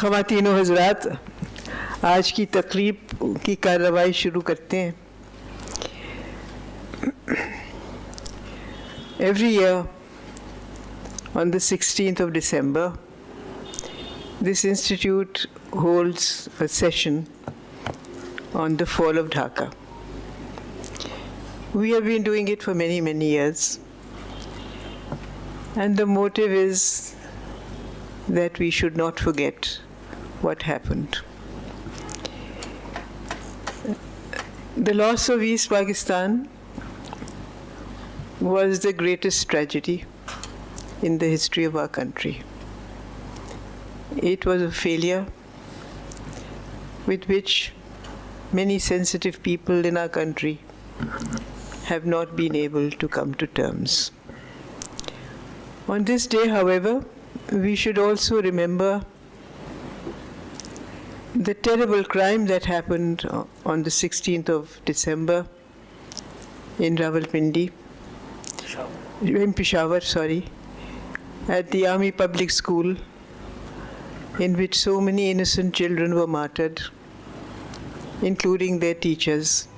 ख़वातीन व हज़रात, आज की तकरीब की कार्रवाई शुरू करते हैं। Every year on the 16th of December, this institute holds a session on the fall of Dhaka. We have been doing it for many, many years, and the motive is that we should not forget what happened. The loss of East Pakistan was the greatest tragedy in the history of our country. It was a failure with which many sensitive people in our country have not been able to come to terms. On this day, however, we should also remember the terrible crime that happened on the 16th of December in Rawalpindi, in Peshawar, at the Army Public School, in which so many innocent children were martyred, including their teachers,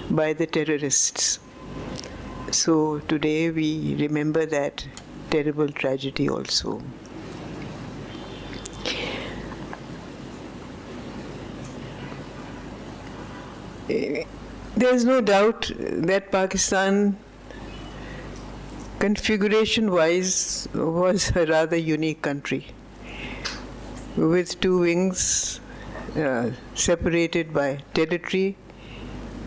by the terrorists. So today we remember that terrible tragedy also. There is no doubt that Pakistan, configuration-wise, was a rather unique country, with two wings separated by territory,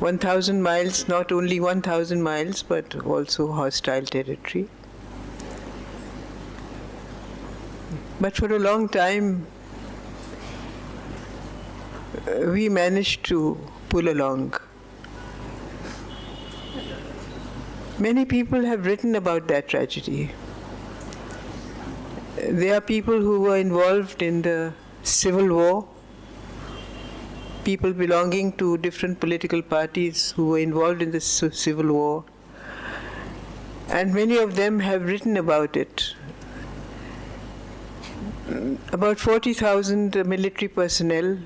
1,000 miles, not only 1,000 miles, but also hostile territory. But for a long time, we managed to pull along. Many people have written about that tragedy. There are people who were involved in the civil war, people belonging to different political parties who were involved in the civil war, and many of them have written about it. About 40,000 military personnel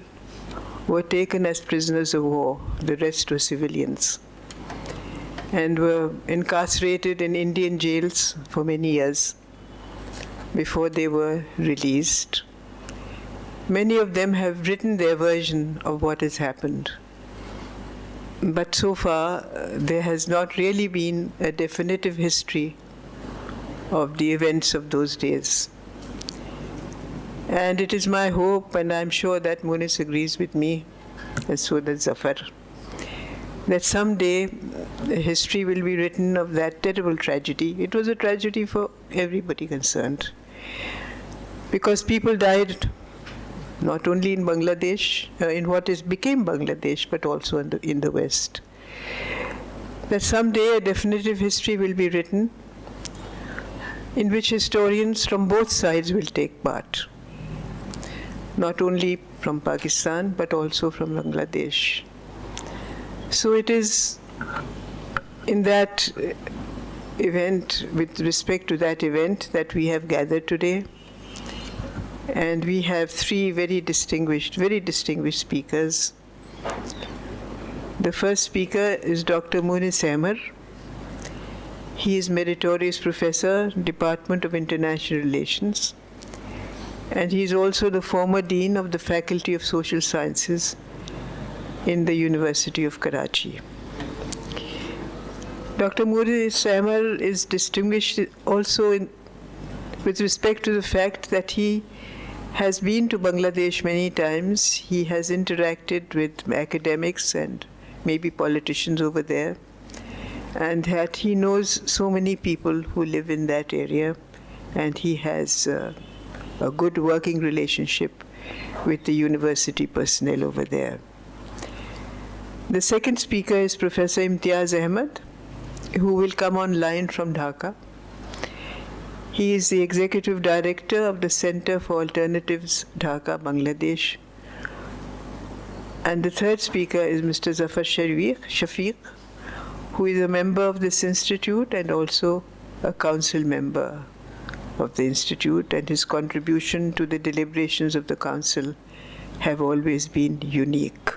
were taken as prisoners of war. The rest were civilians, and were incarcerated in Indian jails for many years before they were released. Many of them have written their version of what has happened. But so far, there has not really been a definitive history of the events of those days. And it is my hope, and I'm sure that Moonis agrees with me, and so does Zafar, that someday history will be written of that terrible tragedy. It was a tragedy for everybody concerned, because people died not only in Bangladesh, in what became Bangladesh, but also in the West. That someday a definitive history will be written in which historians from both sides will take part, not only from Pakistan, but also from Bangladesh. So it is in that event, with respect to that event, that we have gathered today. And we have three very distinguished speakers. The first speaker is Dr. Moonis Ahmar. He is Meritorious Professor, Department of International Relations. And he is also the former Dean of the Faculty of Social Sciences in the University of Karachi. Dr. Moonis Ahmar is distinguished also with respect to the fact that he has been to Bangladesh many times. He has interacted with academics and maybe politicians over there, and that he knows so many people who live in that area, and he has a good working relationship with the university personnel over there. The second speaker is Professor Imtiaz Ahmed, who will come online from Dhaka. He is the Executive Director of the Center for Alternatives, Dhaka, Bangladesh. And the third speaker is Mr. Zafar Shafique, who is a member of this institute and also a council member of the Institute, and his contribution to the deliberations of the Council have always been unique.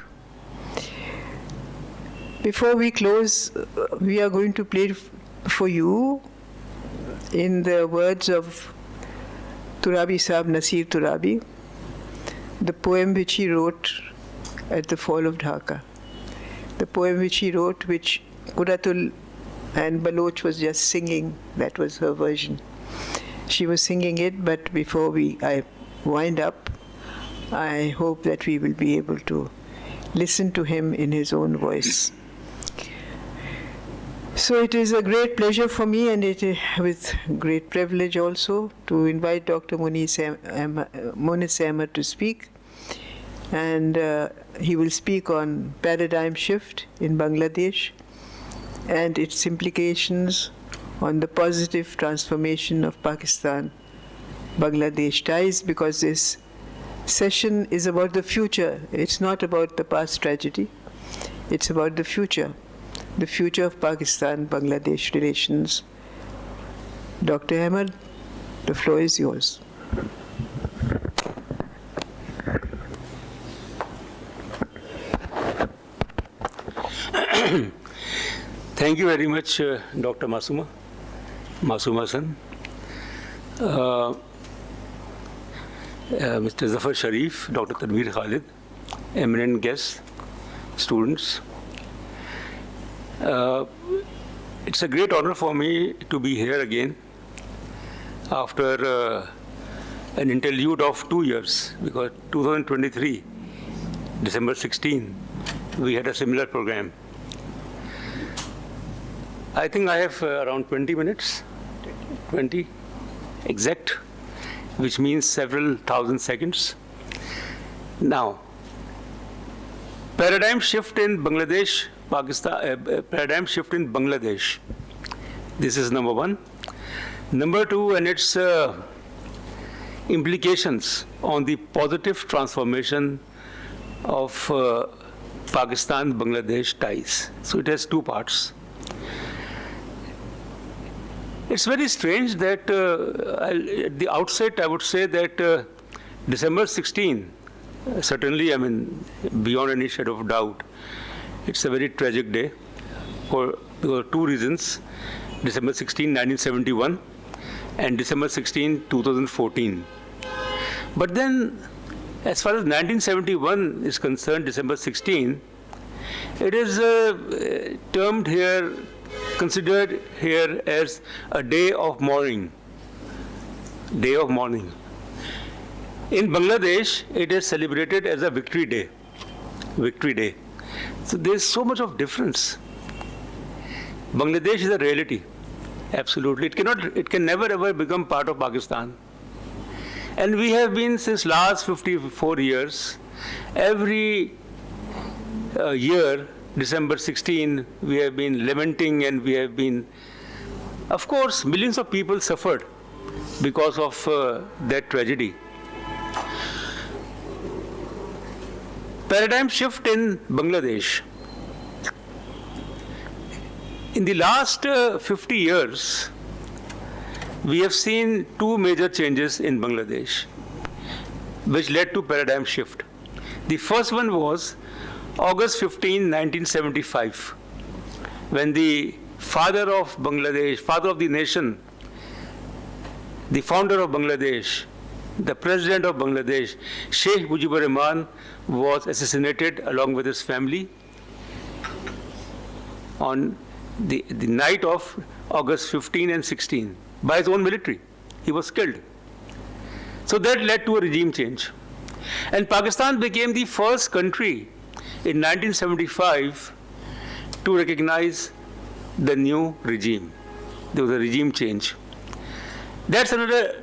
Before we close, we are going to play for you, in the words of Turabi Sahib, Nasir Turabi, the poem which he wrote at the fall of Dhaka. The poem which he wrote, which Quratul and Baloch was just singing, that was her version. She was singing it, but before I wind up, I hope that we will be able to listen to him in his own voice. So it is a great pleasure for me, and it is with great privilege also, to invite Dr. Moonis Ahmad to speak. And he will speak on paradigm shift in Bangladesh and its implications on the positive transformation of Pakistan-Bangladesh ties, because this session is about the future. It's not about the past tragedy. It's about the future of Pakistan-Bangladesh relations. Dr. Ahmed, the floor is yours. Thank you very much, Dr. Masuma Hasan, Mr. Zafar Sharif, Dr. Tanveer Khalid, eminent guests, students. It's a great honor for me to be here again after an interlude of 2 years, because 2023, December 16, we had a similar program. I think I have around 20 minutes, 20 exact, which means several thousand seconds. Now, paradigm shift in Bangladesh, paradigm shift in Bangladesh. This is number one. Number two, and its implications on the positive transformation of Pakistan-Bangladesh ties. So it has two parts. It's very strange that at the outset, I would say that December 16, certainly, I mean, beyond any shadow of doubt, it's a very tragic day for two reasons: December 16, 1971, and December 16, 2014. But then, as far as 1971 is concerned, December 16, it is termed here, considered here as a day of mourning. Day of mourning. In Bangladesh, it is celebrated as a victory day. Victory day. So there's so much of difference. Bangladesh is a reality. Absolutely. It can never ever become part of Pakistan. And we have been, since last 54 years, every year, December 16, we have been lamenting, and we have been, of course, millions of people suffered because of that tragedy. Paradigm shift in Bangladesh. In the last 50 years, we have seen two major changes in Bangladesh, which led to paradigm shift. The first one was August 15, 1975, when the father of Bangladesh, father of the nation, the founder of Bangladesh, the president of Bangladesh, Sheikh Mujibur Rahman, was assassinated along with his family on the night of August 15 and 16 by his own military. He was killed. So that led to a regime change. And Pakistan became the first country in 1975 to recognize the new regime. There was a regime change. That's another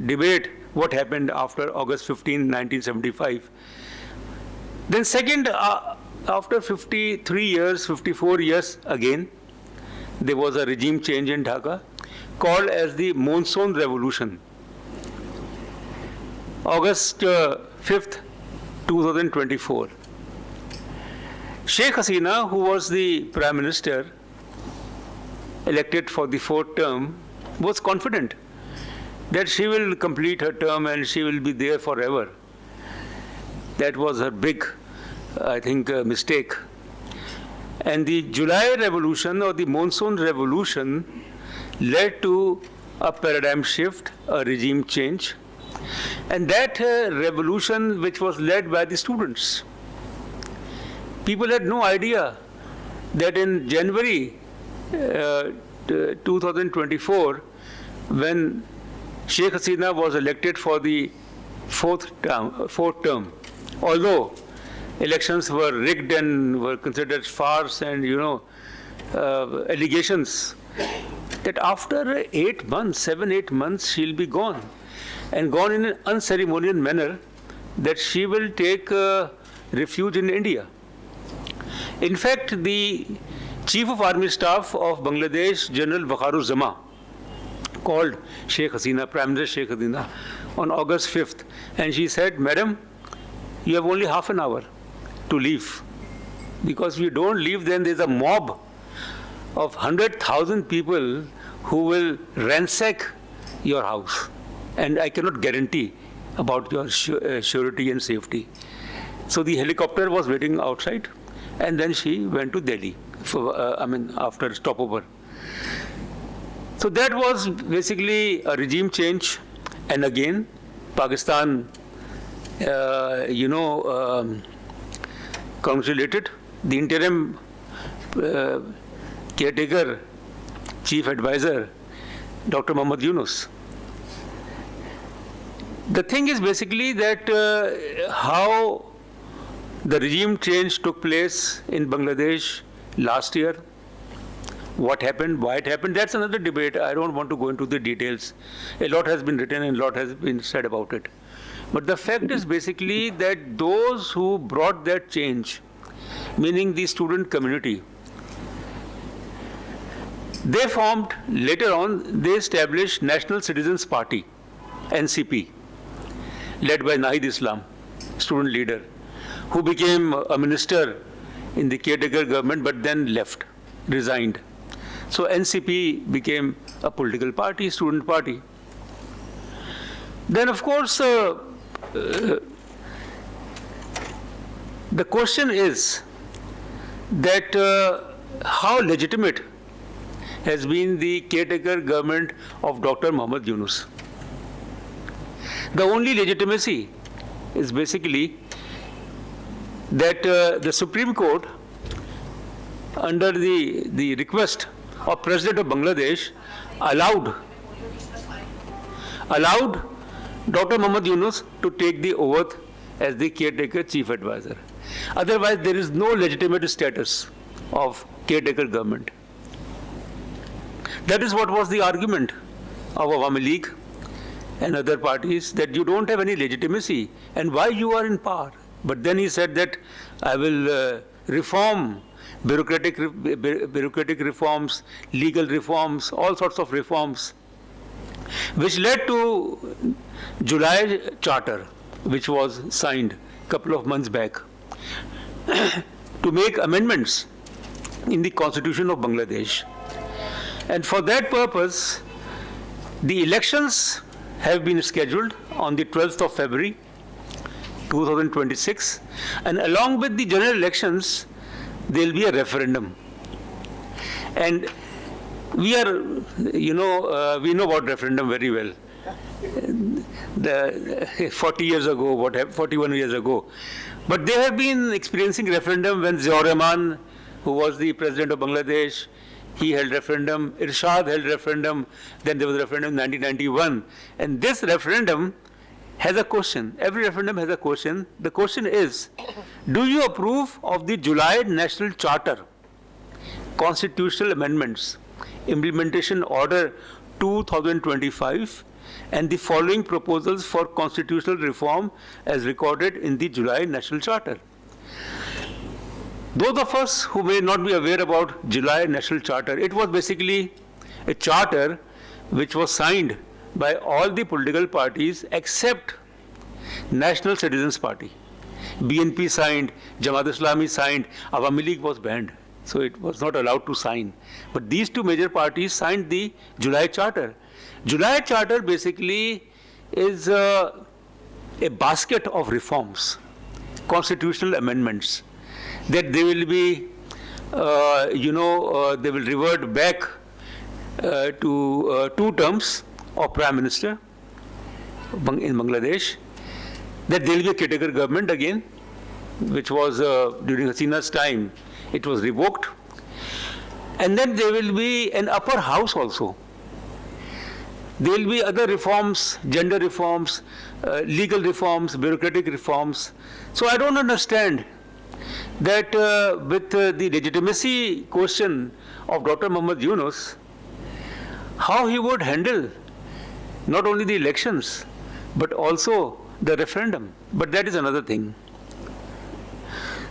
debate, what happened after August 15, 1975. Then second, after 53 years, 54 years again, there was a regime change in Dhaka called as the Monsoon Revolution. August 5th, 2024. Sheikh Hasina, who was the Prime Minister, elected for the fourth term, was confident that she will complete her term and she will be there forever. That was her big, I think, mistake. And the July revolution or the monsoon revolution led to a paradigm shift, a regime change. And that revolution, which was led by the students, people had no idea that in January 2024, when Sheikh Hasina was elected for the fourth term, although elections were rigged and were considered farce and, allegations, that after 8 months, 7-8 months, she'll be gone. And gone in an unceremonial manner, that she will take refuge in India. In fact, the Chief of Army Staff of Bangladesh, General Wakharuzzaman, called Sheikh Hasina, Prime Minister Sheikh Hasina, on August 5th, and she said, "Madam, you have only half an hour to leave. Because if you don't leave, then there's a mob of 100,000 people who will ransack your house. And I cannot guarantee about your surety and safety." So the helicopter was waiting outside, and then she went to Delhi after stopover. So that was basically a regime change. And again, Pakistan, congratulated the interim caretaker chief advisor, Dr. Muhammad Yunus. The thing is basically that how the regime change took place in Bangladesh last year, what happened, why it happened, that's another debate. I don't want to go into the details. A lot has been written and a lot has been said about it. But the fact is basically that those who brought that change, meaning the student community, they formed, later on, they established National Citizens Party, NCP, led by Nahid Islam, student leader, who became a minister in the caretaker government but then left, resigned. So NCP became a political party, student party. Then of course, the question is that how legitimate has been the caretaker government of Dr. Muhammad Yunus. The only legitimacy is basically that the Supreme Court, under the request of President of Bangladesh, allowed Dr. Muhammad Yunus to take the oath as the caretaker chief advisor. Otherwise, there is no legitimate status of caretaker government. That is what was the argument of Awami League and other parties, that you don't have any legitimacy and why you are in power. But then he said that I will reform bureaucratic reforms, legal reforms, all sorts of reforms, which led to July Charter, which was signed a couple of months back, to make amendments in the Constitution of Bangladesh. And for that purpose, the elections have been scheduled on the 12th of February, 2026, and along with the general elections, there will be a referendum. And we are, we know about referendum very well. 40 years ago, 41 years ago. But they have been experiencing referendum when Ziaur Rahman, who was the president of Bangladesh, he held referendum, Irshad held referendum, then there was referendum in 1991. And this referendum has a question. Every referendum has a question. The question is, do you approve of the July National Charter, constitutional amendments, implementation order 2025, and the following proposals for constitutional reform as recorded in the July National Charter? Those of us who may not be aware about July National Charter, it was basically a charter which was signed by all the political parties except National Citizens Party. BNP signed, Jamaat Islami signed, Awami League was banned. so it was not allowed to sign. But these two major parties signed the July Charter. July Charter basically is a basket of reforms, constitutional amendments, that they will be, they will revert back to 2 terms of Prime Minister in Bangladesh, that there will be a caretaker government again, which was during Hasina's time, it was revoked. And then there will be an upper house also. There will be other reforms, gender reforms, legal reforms, bureaucratic reforms. So I don't understand that with the legitimacy question of Dr. Muhammad Yunus, how he would handle not only the elections, but also the referendum. But that is another thing.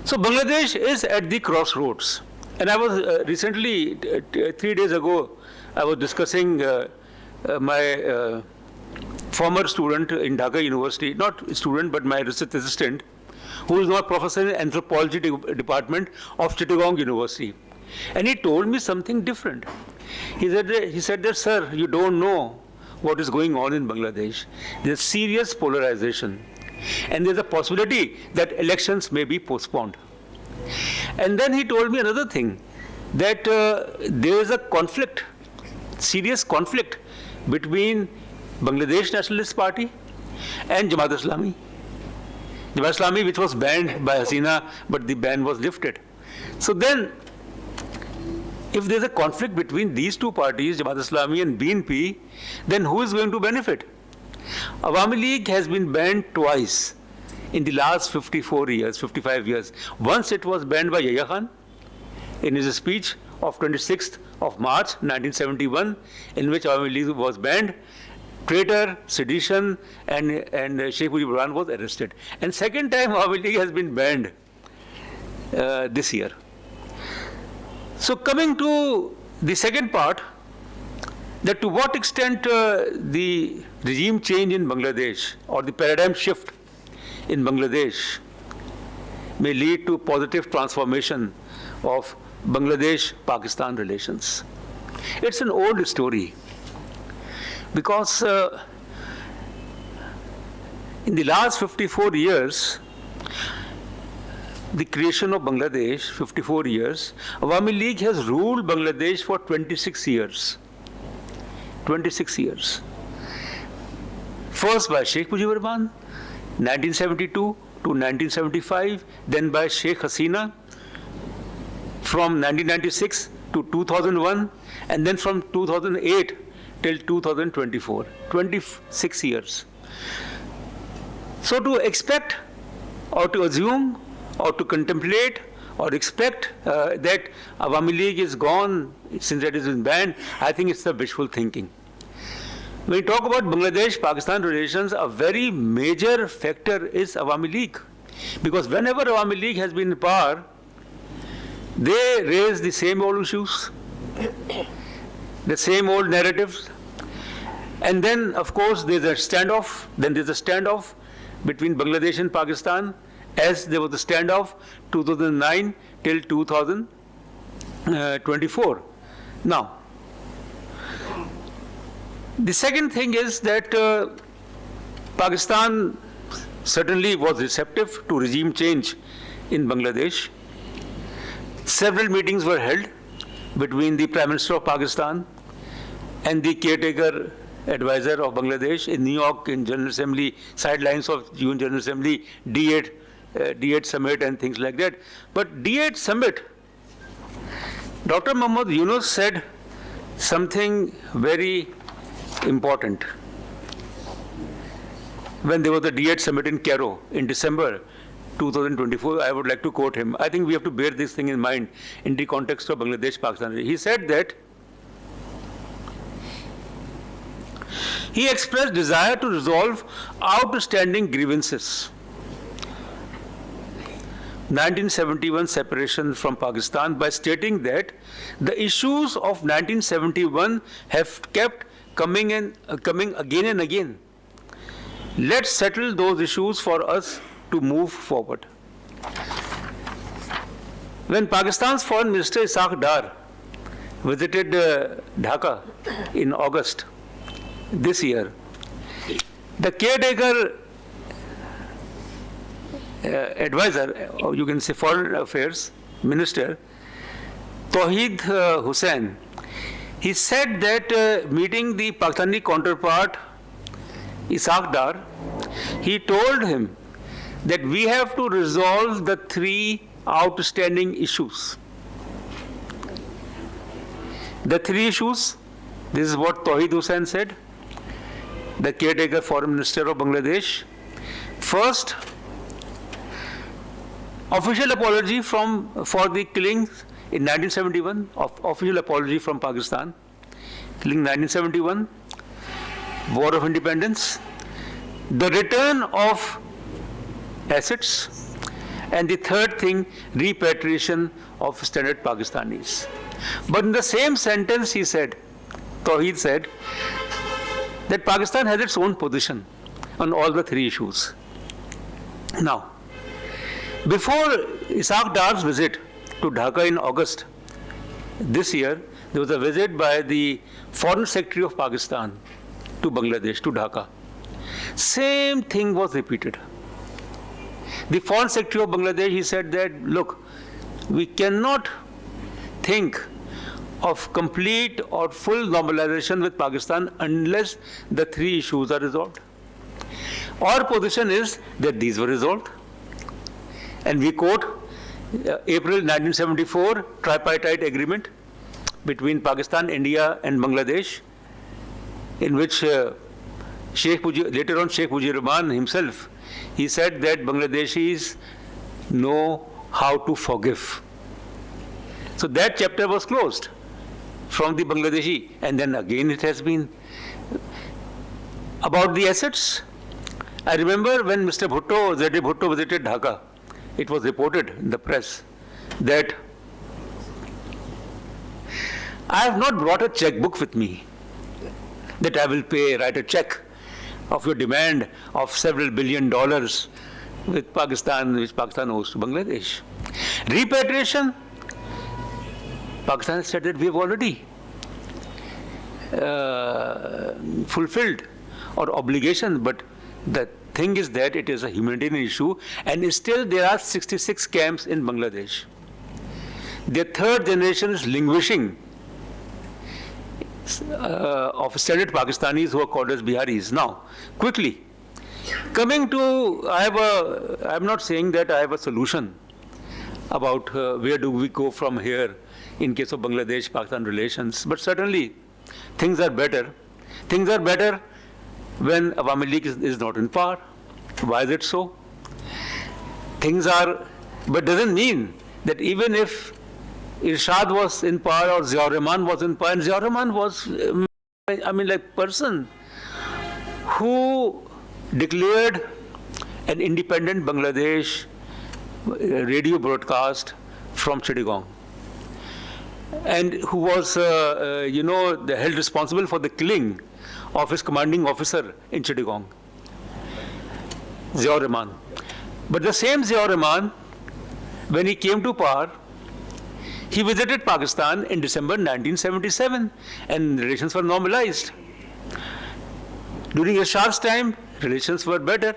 So Bangladesh is at the crossroads. And I was recently, 3 days ago, I was discussing my former student in Dhaka University, not student, but my research assistant, who is now professor in anthropology department of Chittagong University. And he told me something different. He said that, sir, you don't know what is going on in Bangladesh. There's serious polarization. And there's a possibility that elections may be postponed. And then he told me another thing, that there is a conflict, serious conflict between Bangladesh Nationalist Party and Jamaat Islami. Jamaat Islami, which was banned by Hasina, but the ban was lifted. So then, if there's a conflict between these two parties, Jamaat Islami and BNP, then who is going to benefit? Awami League has been banned twice in the last 55 years. Once it was banned by Yahya Khan in his speech of 26th of March 1971, in which Awami League was banned. Traitor, sedition, and Sheikh Mujibur Rahman was arrested. And second time Awami League has been banned this year. So coming to the second part, that to what extent the regime change in Bangladesh or the paradigm shift in Bangladesh may lead to positive transformation of Bangladesh-Pakistan relations. It's an old story, because in the last 54 years, the creation of Bangladesh, 54 years, Awami League has ruled Bangladesh for 26 years. 26 years. First by Sheikh Mujibur Rahman, 1972 to 1975, then by Sheikh Hasina from 1996 to 2001, and then from 2008 till 2024, 26 years. So to expect or to assume or to contemplate or expect that Awami League is gone since it has been banned, I think it's a wishful thinking. When we talk about Bangladesh-Pakistan relations, a very major factor is Awami League. Because whenever Awami League has been in power, they raise the same old issues, the same old narratives. And then, of course, there's a standoff. Then there's a standoff between Bangladesh and Pakistan, as there was a standoff 2009 till 2024. Now, the second thing is that Pakistan certainly was receptive to regime change in Bangladesh. Several meetings were held between the Prime Minister of Pakistan and the caretaker advisor of Bangladesh in New York in General Assembly, sidelines of UN General Assembly, D8 summit and things like that. But D8 summit, Dr. Muhammad Yunus said something very important when there was the D8 summit in Cairo in December 2024. I would like to quote him. I think we have to bear this thing in mind in the context of Bangladesh-Pakistan. He said that he expressed desire to resolve outstanding grievances. 1971 separation from Pakistan, by stating that the issues of 1971 have kept coming again and again. Let's settle those issues for us to move forward. When Pakistan's Foreign Minister Ishaq Dar visited Dhaka in August this year, the caretaker advisor, or you can say Foreign Affairs Minister, Tawheed Hussain, he said that meeting the Pakistani counterpart Ishaq Dar, he told him that we have to resolve the 3 outstanding issues. The 3 issues, this is what Tawheed Hussain said, the caretaker Foreign Minister of Bangladesh. First, official apology for the killings in 1971, official apology from Pakistan, killing 1971, War of Independence, the return of assets, and the third thing, repatriation of stranded Pakistanis. But in the same sentence he said, Tawheed said, that Pakistan has its own position on all the 3 issues. Now, before Ishaq Dar's visit to Dhaka in August this year, there was a visit by the Foreign Secretary of Pakistan to Bangladesh, to Dhaka. Same thing was repeated. The Foreign Secretary of Bangladesh, he said that, look, we cannot think of complete or full normalization with Pakistan unless the 3 issues are resolved. Our position is that these were resolved. And we quote April 1974 tripartite agreement between Pakistan, India and Bangladesh, in which later on Sheikh Mujibur Rahman himself, he said that Bangladeshis know how to forgive. So that chapter was closed from the Bangladeshi, and then again it has been. About the assets, I remember when Mr. Bhutto, Z.D. Bhutto visited Dhaka, it was reported in the press that I have not brought a checkbook with me that I will write a check of your demand of several $1 billion with Pakistan, which Pakistan owes to Bangladesh. Repatriation, Pakistan said that we have already fulfilled our obligation, but the thing is that it is a humanitarian issue, and still there are 66 camps in Bangladesh. Their 3rd generation is languishing of stranded Pakistanis who are called as Biharis. Now, quickly, coming to, I'm not saying that I have a solution about where do we go from here in case of Bangladesh-Pakistan relations, but certainly things are better. Things are better when Awami League is not in power. Why is it so? Things are, but doesn't mean that even if Irshad was in power or Ziaur Rahman was in power, and Ziaur Rahman was, person who declared an independent Bangladesh radio broadcast from Chittagong, and who was, held responsible for the killing of his commanding officer in Chittagong, Ziaur Rahman. But the same Ziaur Rahman, when he came to power, he visited Pakistan in December 1977, and relations were normalized. During Irshad's time, relations were better.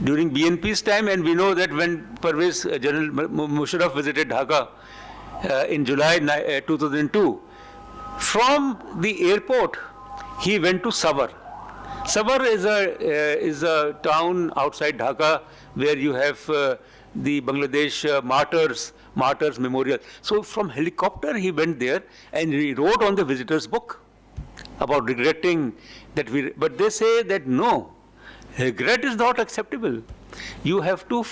During BNP's time, and we know that when General Musharraf visited Dhaka in July 2002, from the airport, he went to Savar. Savar is a town outside Dhaka where you have the Bangladesh Martyrs Memorial. So from helicopter he went there and he wrote on the visitor's book about regretting that but they say that no, regret is not acceptable. You have to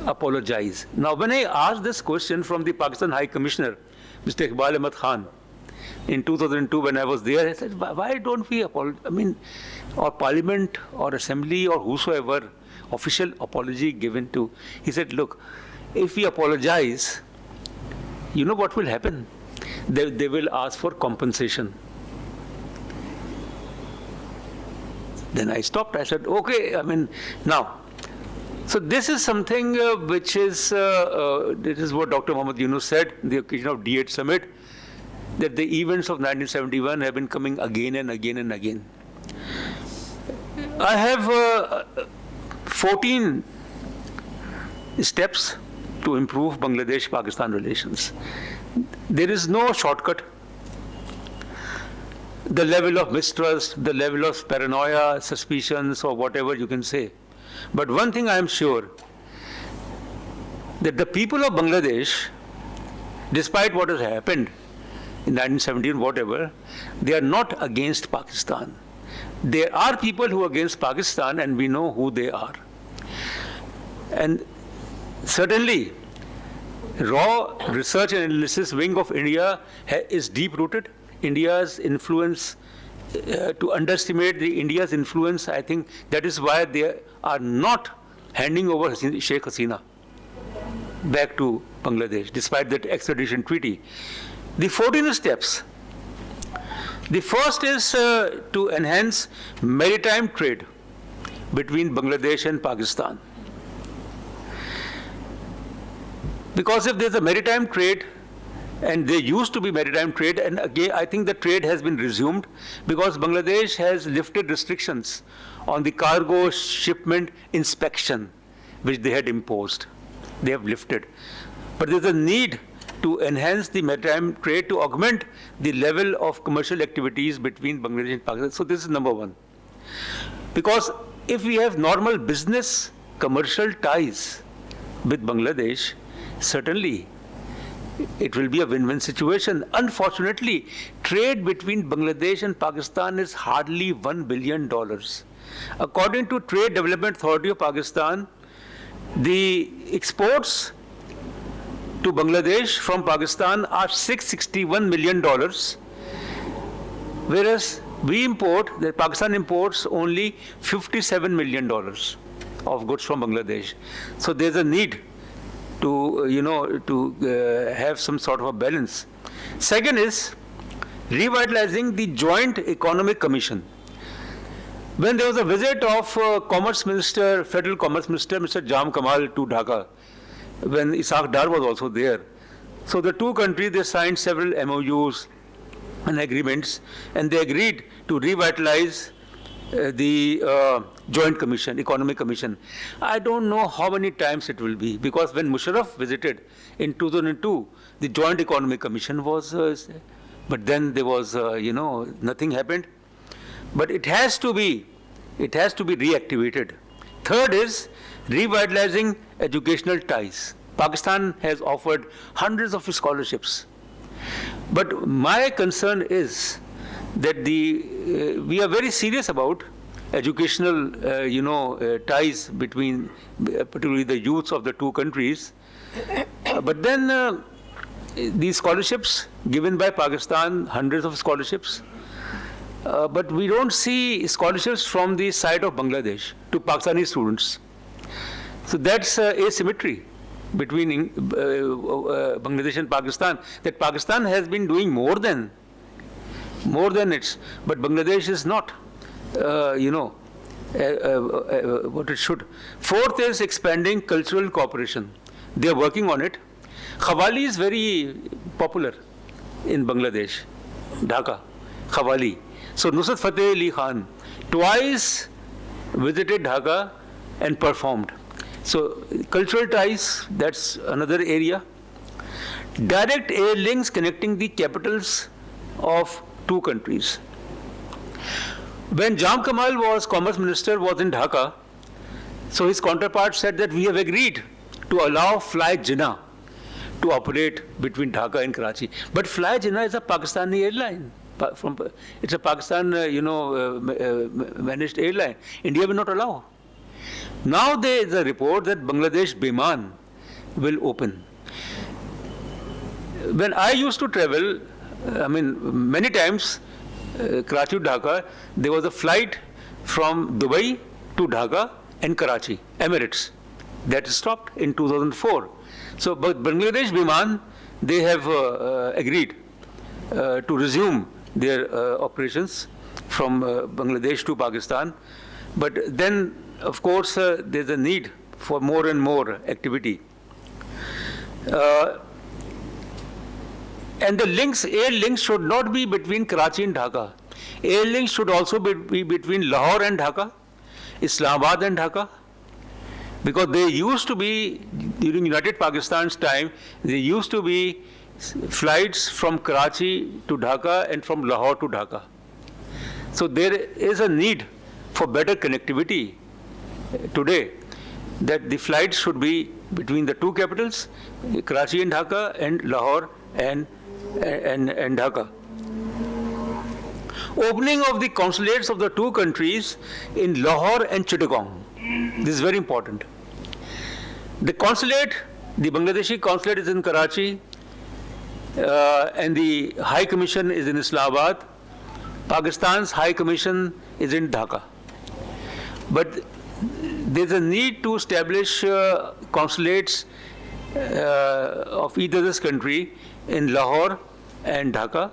apologize. Now when I asked this question from the Pakistan High Commissioner, Mr. Iqbal Ahmed Khan, in 2002 when I was there, I said, why don't we apologize? Or Parliament or Assembly or whosoever, official apology given to. He said, look, if we apologize, you know what will happen? They will ask for compensation. Then I stopped. I said, okay, now, So this is something which is, this is what Dr. Muhammad Yunus said, the occasion of D8 summit, that the events of 1971 have been coming again and again and again. I have 14 steps to improve Bangladesh-Pakistan relations. There is no shortcut. The level of mistrust, the level of paranoia, suspicions, or whatever you can say. But one thing I am sure, that the people of Bangladesh, despite what has happened in 1917, whatever, they are not against Pakistan. There are people who are against Pakistan, and we know who they are. And certainly, raw research and analysis wing of India is deep-rooted. India's influence, to underestimate India's influence, I think that is why they are not handing over Sheikh Hasina back to Bangladesh, despite that extradition treaty. The 14 steps. The first is to enhance maritime trade between Bangladesh and Pakistan. Because if there's a maritime trade, and there used to be maritime trade, and again, I think the trade has been resumed because Bangladesh has lifted restrictions on the cargo shipment inspection, which they had imposed. They have lifted. But there's a need to enhance the maritime trade to augment the level of commercial activities between Bangladesh and Pakistan. So this is number one. Because if we have normal business, commercial ties with Bangladesh, certainly it will be a win-win situation. Unfortunately, trade between Bangladesh and Pakistan is hardly $1 billion. According to Trade Development Authority of Pakistan, the exports to Bangladesh from Pakistan are $661 million, whereas Pakistan imports only $57 million of goods from Bangladesh. So there's a need to have some sort of a balance. Second is revitalizing the Joint Economic Commission. When there was a visit of Commerce Minister, Federal Commerce Minister, Mr. Jam Kamal to Dhaka, when Ishaq Dar was also there. So the two countries, they signed several MOUs and agreements, and they agreed to revitalize the Joint Commission, Economic Commission. I don't know how many times it will be, because when Musharraf visited in 2002, the Joint Economic Commission was, but then there was, nothing happened. But it has to be reactivated. Third is revitalizing educational ties. Pakistan has offered hundreds of scholarships. But my concern is that we are very serious about educational, ties between, particularly the youths of the two countries. But then these scholarships given by Pakistan, hundreds of scholarships, but we don't see scholarships from the side of Bangladesh to Pakistani students. So that's asymmetry between Bangladesh and Pakistan, that Pakistan has been doing more than its, but Bangladesh is not, what it should. Fourth is expanding cultural cooperation. They are working on it. Qawwali is very popular in Bangladesh, Dhaka, Qawwali. So Nusrat Fateh Ali Khan twice visited Dhaka and performed. So cultural ties, that's another area. Direct air links connecting the capitals of two countries. When Jam Kamal was Commerce Minister, was in Dhaka, so his counterpart said that we have agreed to allow Fly Jinnah to operate between Dhaka and Karachi. But Fly Jinnah is a Pakistani airline. It's a Pakistan, managed airline. India will not allow. Now there is a report that Bangladesh Biman will open. When I used to travel, many times, Karachi to Dhaka, there was a flight from Dubai to Dhaka and Karachi, Emirates. That stopped in 2004. So, but Bangladesh Biman, they have agreed to resume their operations from Bangladesh to Pakistan. But then, of course, there's a need for more and more activity. And the links, air links should not be between Karachi and Dhaka. Air links should also be between Lahore and Dhaka, Islamabad and Dhaka. Because they used to be, during United Pakistan's time, there used to be flights from Karachi to Dhaka and from Lahore to Dhaka. So there is a need for better connectivity today, that the flights should be between the two capitals, Karachi and Dhaka, and Lahore and Dhaka. Opening of the consulates of the two countries in Lahore and Chittagong. This is very important. The consulate, the Bangladeshi consulate is in Karachi, and the High Commission is in Islamabad. Pakistan's High Commission is in Dhaka. But there's a need to establish consulates of either this country in Lahore and Dhaka,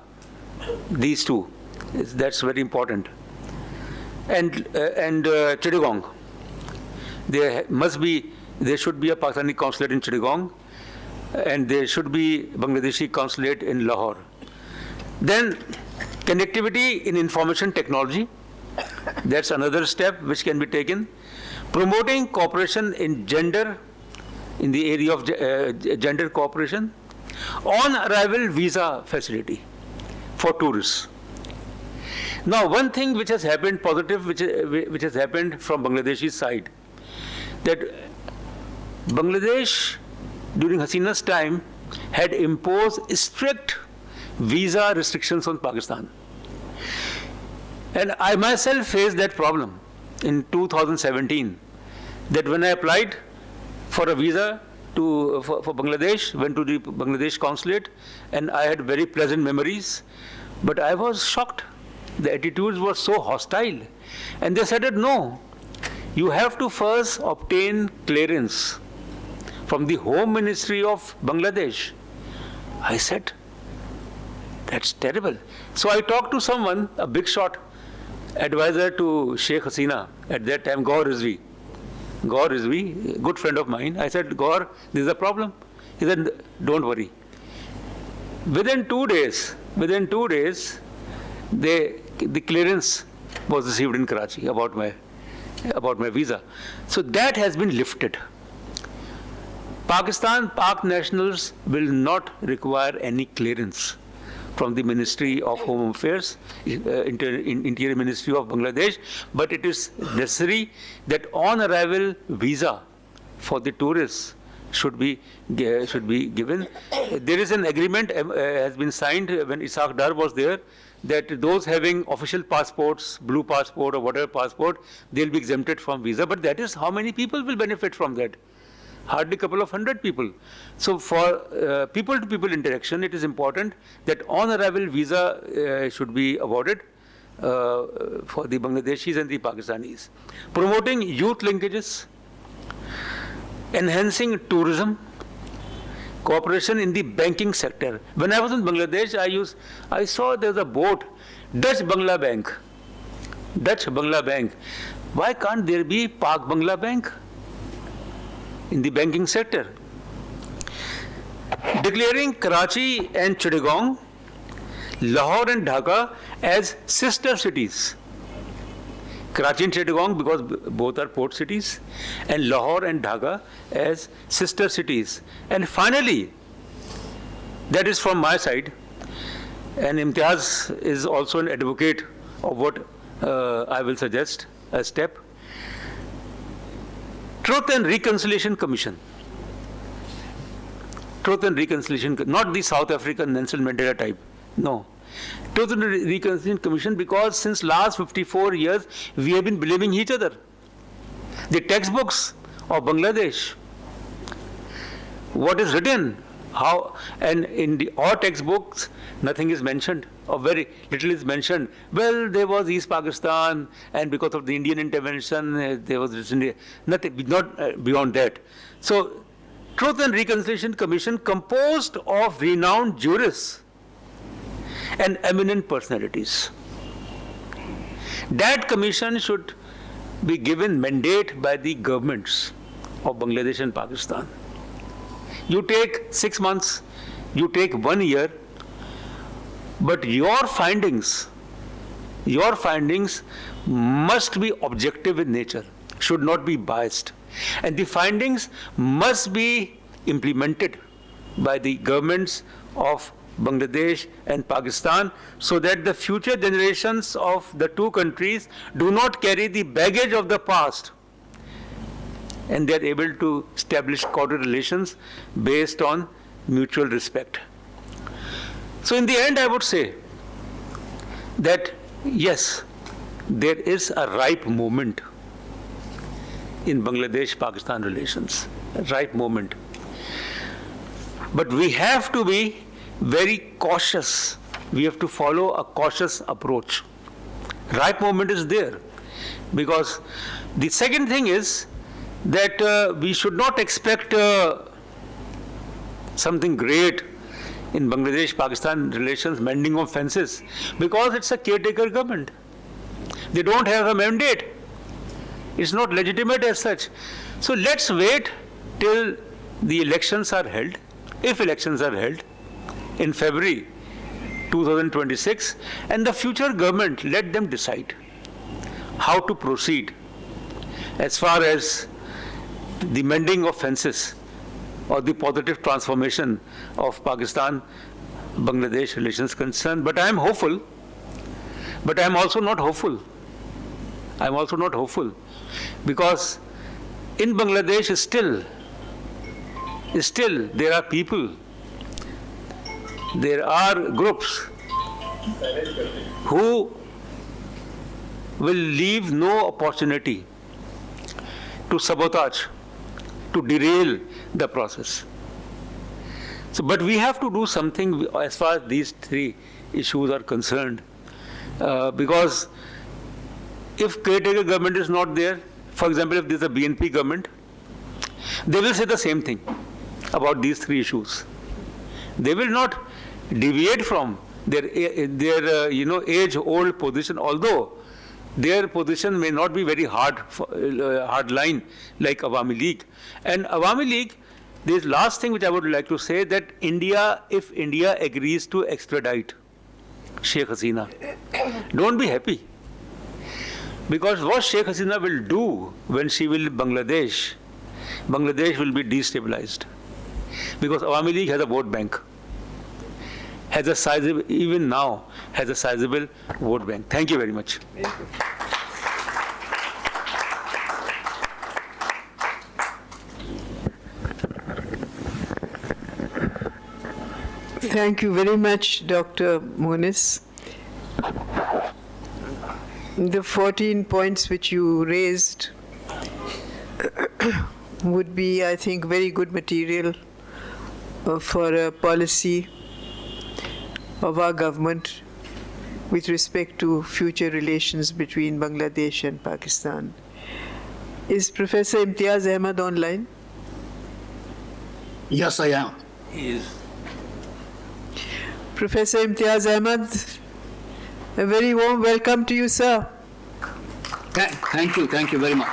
these two. That's very important. And Chittagong. There should be a Pakistani consulate in Chittagong, and there should be Bangladeshi consulate in Lahore. Then connectivity in information technology. That's another step which can be taken. Promoting cooperation in the area of gender cooperation. On arrival visa facility for tourists. Now, one thing which has happened positive, which has happened from Bangladesh's side, that Bangladesh during Hasina's time had imposed strict visa restrictions on Pakistan. And I myself faced that problem in 2017, that when I applied for a visa for Bangladesh, went to the Bangladesh consulate, and I had very pleasant memories, but I was shocked. The attitudes were so hostile. And they said that no, you have to first obtain clearance from the Home Ministry of Bangladesh. I said, that's terrible. So I talked to someone, a big shot advisor to Sheikh Hasina at that time, Gaur Rizvi, a good friend of mine. I said, Gaur, this is a problem. He said, don't worry. Within 2 days, the clearance was received in Karachi about my visa. So that has been lifted. Pak nationals will not require any clearance from the Ministry of Home Affairs, Interior Ministry of Bangladesh, but it is necessary that on arrival visa for the tourists should be given. There is an agreement has been signed when Ishaq Dar was there, that those having official passports, blue passport or whatever passport, they'll be exempted from visa. But that is how many people will benefit from that? Hardly a couple of hundred people. So for people-to-people interaction, it is important that on-arrival visa should be awarded for the Bangladeshis and the Pakistanis. Promoting youth linkages, enhancing tourism, cooperation in the banking sector. When I was in Bangladesh, I saw there was a boat, Dutch Bangla Bank. Why can't there be Pak Bangla Bank in the banking sector? Declaring Karachi and Chittagong, Lahore and Dhaka as sister cities. Karachi and Chittagong because both are port cities, and Lahore and Dhaka as sister cities. And finally, that is from my side, and Imtiaz is also an advocate of what I will suggest, a step. Truth and Reconciliation Commission. Truth and Reconciliation, not the South African Nelson Mandela type, no. Truth and Reconciliation Commission, because since last 54 years, we have been blaming each other. The textbooks of Bangladesh, what is written, how, and in all textbooks, nothing is mentioned, or very little is mentioned. Well, there was East Pakistan, and because of the Indian intervention, there was nothing, not beyond that. So, Truth and Reconciliation Commission, composed of renowned jurists and eminent personalities. That commission should be given mandate by the governments of Bangladesh and Pakistan. You take 6 months, you take 1 year, but your findings must be objective in nature, should not be biased. And the findings must be implemented by the governments of Bangladesh and Pakistan so that the future generations of the two countries do not carry the baggage of the past, and they are able to establish cordial relations based on mutual respect. So in the end, I would say that yes, there is a ripe moment in Bangladesh-Pakistan relations, a ripe moment. But we have to be very cautious. We have to follow a cautious approach. Ripe moment is there. Because the second thing is that we should not expect something great in Bangladesh-Pakistan relations, mending of fences, because it's a caretaker government. They don't have a mandate. It's not legitimate as such. So let's wait till the elections are held, if elections are held in February 2026, and the future government, let them decide how to proceed as far as the mending of fences or the positive transformation of Pakistan-Bangladesh relations concerned. But I am hopeful, but I am also not hopeful. I am also not hopeful because in Bangladesh still there are people, there are groups who will leave no opportunity to sabotage, to derail the process. So, but we have to do something as far as these three issues are concerned, because if caretaker government is not there, for example, if there is a BNP government, they will say the same thing about these three issues. They will not deviate from their age-old position, although their position may not be very hard line like Awami League. And Awami League, this last thing which I would like to say, that if India agrees to extradite Sheikh Hasina, don't be happy. Because what Sheikh Hasina will do when she will Bangladesh will be destabilized. Because Awami League has a vote bank. Even now has a sizable vote bank. Thank you very much. Thank you very much, Dr. Moonis. The 14 points which you raised would be, I think, very good material for a policy of our government with respect to future relations between Bangladesh and Pakistan. Is Professor Imtiaz Ahmed online? Yes, I am. He is. Professor Imtiaz Ahmed, a very warm welcome to you, sir. Thank you very much.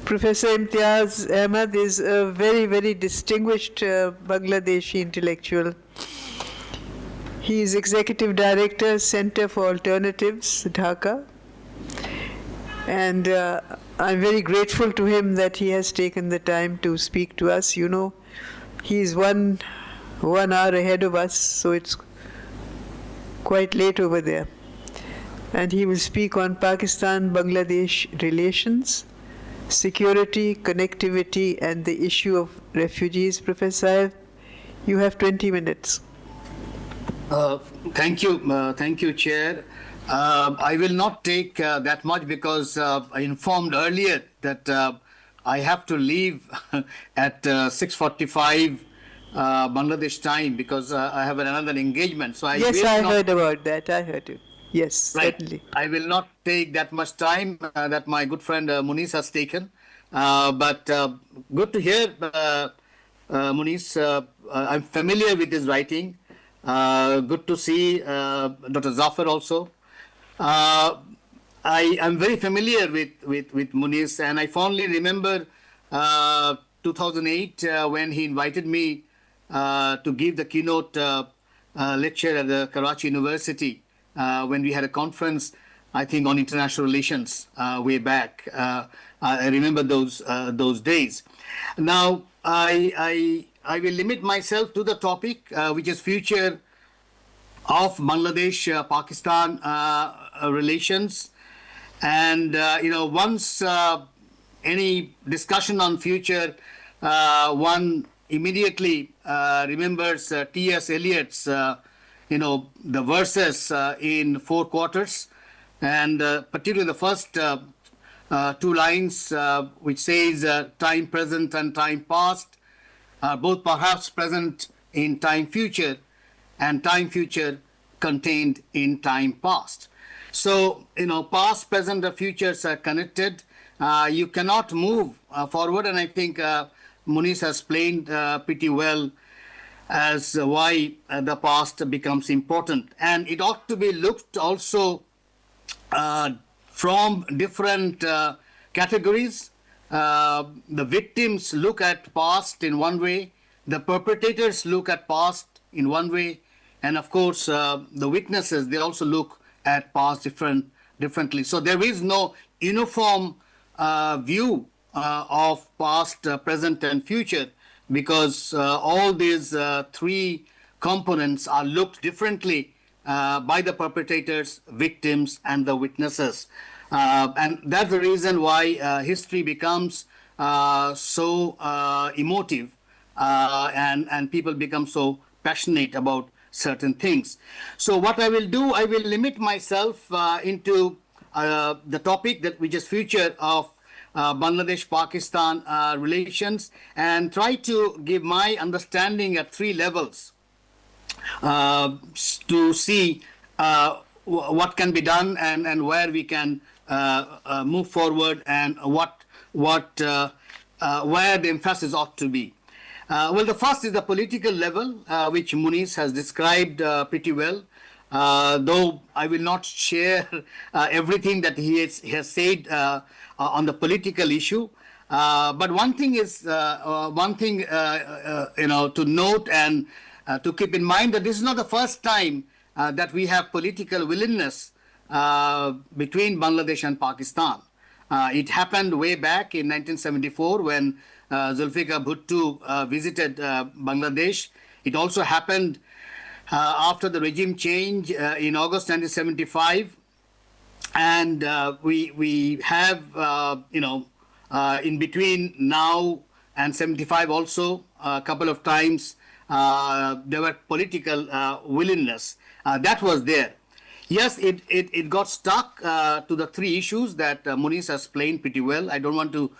Professor Imtiaz Ahmed is a very, very distinguished Bangladeshi intellectual. He is Executive Director, Center for Alternatives, Dhaka. And I'm very grateful to him that he has taken the time to speak to us. You know, he is one hour ahead of us, so it's quite late over there. And he will speak on Pakistan-Bangladesh relations, security, connectivity, and the issue of refugees. Professor, you have 20 minutes. Thank you, Chair. I will not take that much because I informed earlier that I have to leave at 6:45 Bangladesh time because I have another engagement. So I heard about that. I heard it. Yes, right. Certainly. I will not take that much time that my good friend Moonis has taken. But good to hear, Moonis. I'm familiar with his writing. Good to see Dr. Zafar also. I am very familiar with Moonis, and I fondly remember 2008 when he invited me to give the keynote lecture at the Karachi University when we had a conference, I think, on international relations way back. I remember those days. Now, I will limit myself to the topic, which is future of Bangladesh-Pakistan relations. And, once any discussion on future, one immediately remembers T.S. Eliot's, the verses in Four Quarters, and particularly the first two lines, which says, time present and time past, both perhaps present in time future, and time future contained in time past. So, past, present, and futures are connected. You cannot move forward, and I think Moonis has explained pretty well as why the past becomes important. And it ought to be looked also from different categories. The victims look at past in one way, the perpetrators look at past in one way, and of course the witnesses, they also look at past differently. So there is no uniform view of past, present, and future, because all these three components are looked differently by the perpetrators, victims, and the witnesses. And that's the reason why history becomes so emotive, and people become so passionate about certain things. So what I will do, I will limit myself into the topic which is future of Bangladesh-Pakistan relations, and try to give my understanding at three levels to see what can be done and where we can move forward, and where the emphasis ought to be. Well, the first is the political level, which Moonis has described pretty well, though I will not share everything that he has said on the political issue. But one thing to note and to keep in mind, that this is not the first time that we have political willingness between Bangladesh and Pakistan. It happened way back in 1974 when Zulfikar Bhutto visited Bangladesh. It also happened after the regime change in August 1975. And we have, in between now and 75 also, a couple of times, there were political willingness. That was there. Yes, it got stuck to the three issues that Moonis has explained pretty well. I don't want to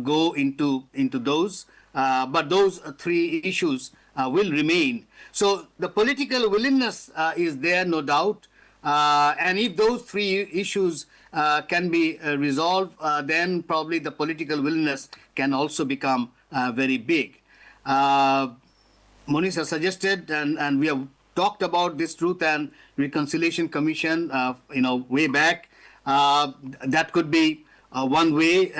go into those, but those three issues will remain. So the political willingness is there, no doubt. And if those three issues can be resolved, then probably the political willingness can also become very big. Moonis has suggested, and we have talked about this Truth and Reconciliation Commission, way back. That could be one way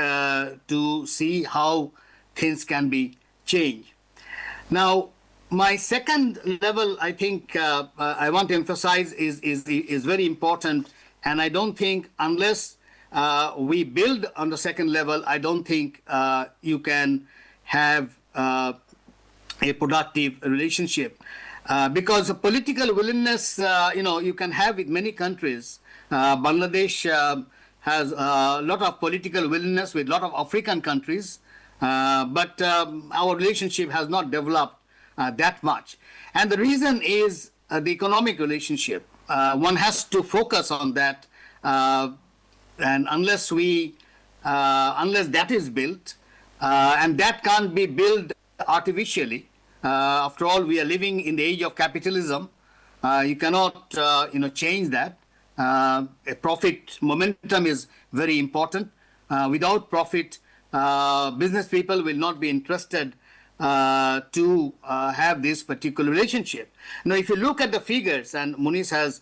to see how things can be changed. Now, my second level, I think I want to emphasize is very important, and I don't think unless we build on the second level, I don't think you can have a productive relationship. Because political willingness, you can have with many countries. Bangladesh has a lot of political willingness with a lot of African countries, but our relationship has not developed that much. And the reason is the economic relationship. One has to focus on that, and unless that is built, and that can't be built artificially. After all, we are living in the age of capitalism. You cannot, change that. A profit momentum is very important. Without profit, business people will not be interested to have this particular relationship. Now, if you look at the figures, and Moonis has,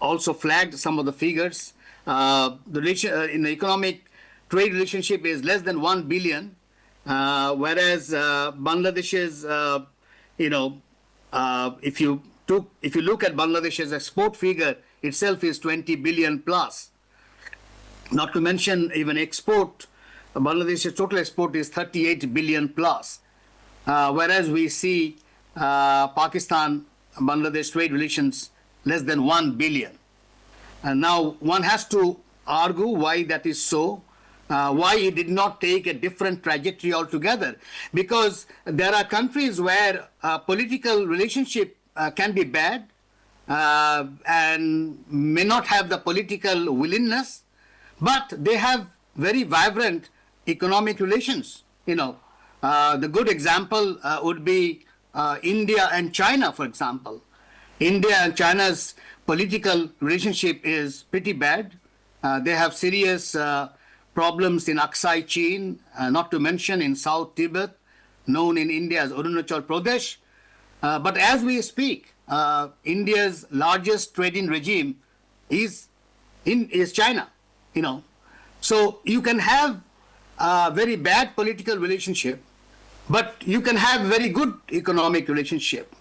also flagged some of the figures. In the economic trade relationship is less than 1 billion, whereas Bangladesh's, if you look at Bangladesh's export figure itself is 20 billion plus. Not to mention even export, Bangladesh's total export is 38 billion plus. Whereas we see Pakistan, Bangladesh trade relations less than 1 billion. And now one has to argue why that is so, why it did not take a different trajectory altogether. Because there are countries where political relationship can be bad and may not have the political willingness, but they have very vibrant economic relations. The good example would be India and China, for example. India and China's political relationship is pretty bad. They have serious problems in Aksai Chin, not to mention in South Tibet, known in India as Arunachal Pradesh. But as we speak, India's largest trading regime is China. So you can have a very bad political relationship, but you can have very good economic relationship.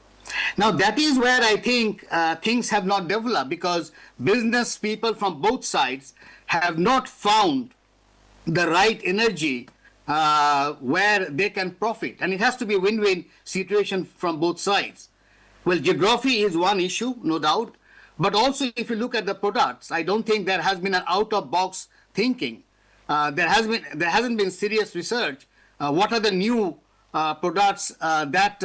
Now that is where I think things have not developed, because business people from both sides have not found the right energy where they can profit. And it has to be a win-win situation from both sides. Well, geography is one issue, no doubt. But also, if you look at the products, I don't think there has been an out-of-box thinking. There hasn't been serious research. What are the new products that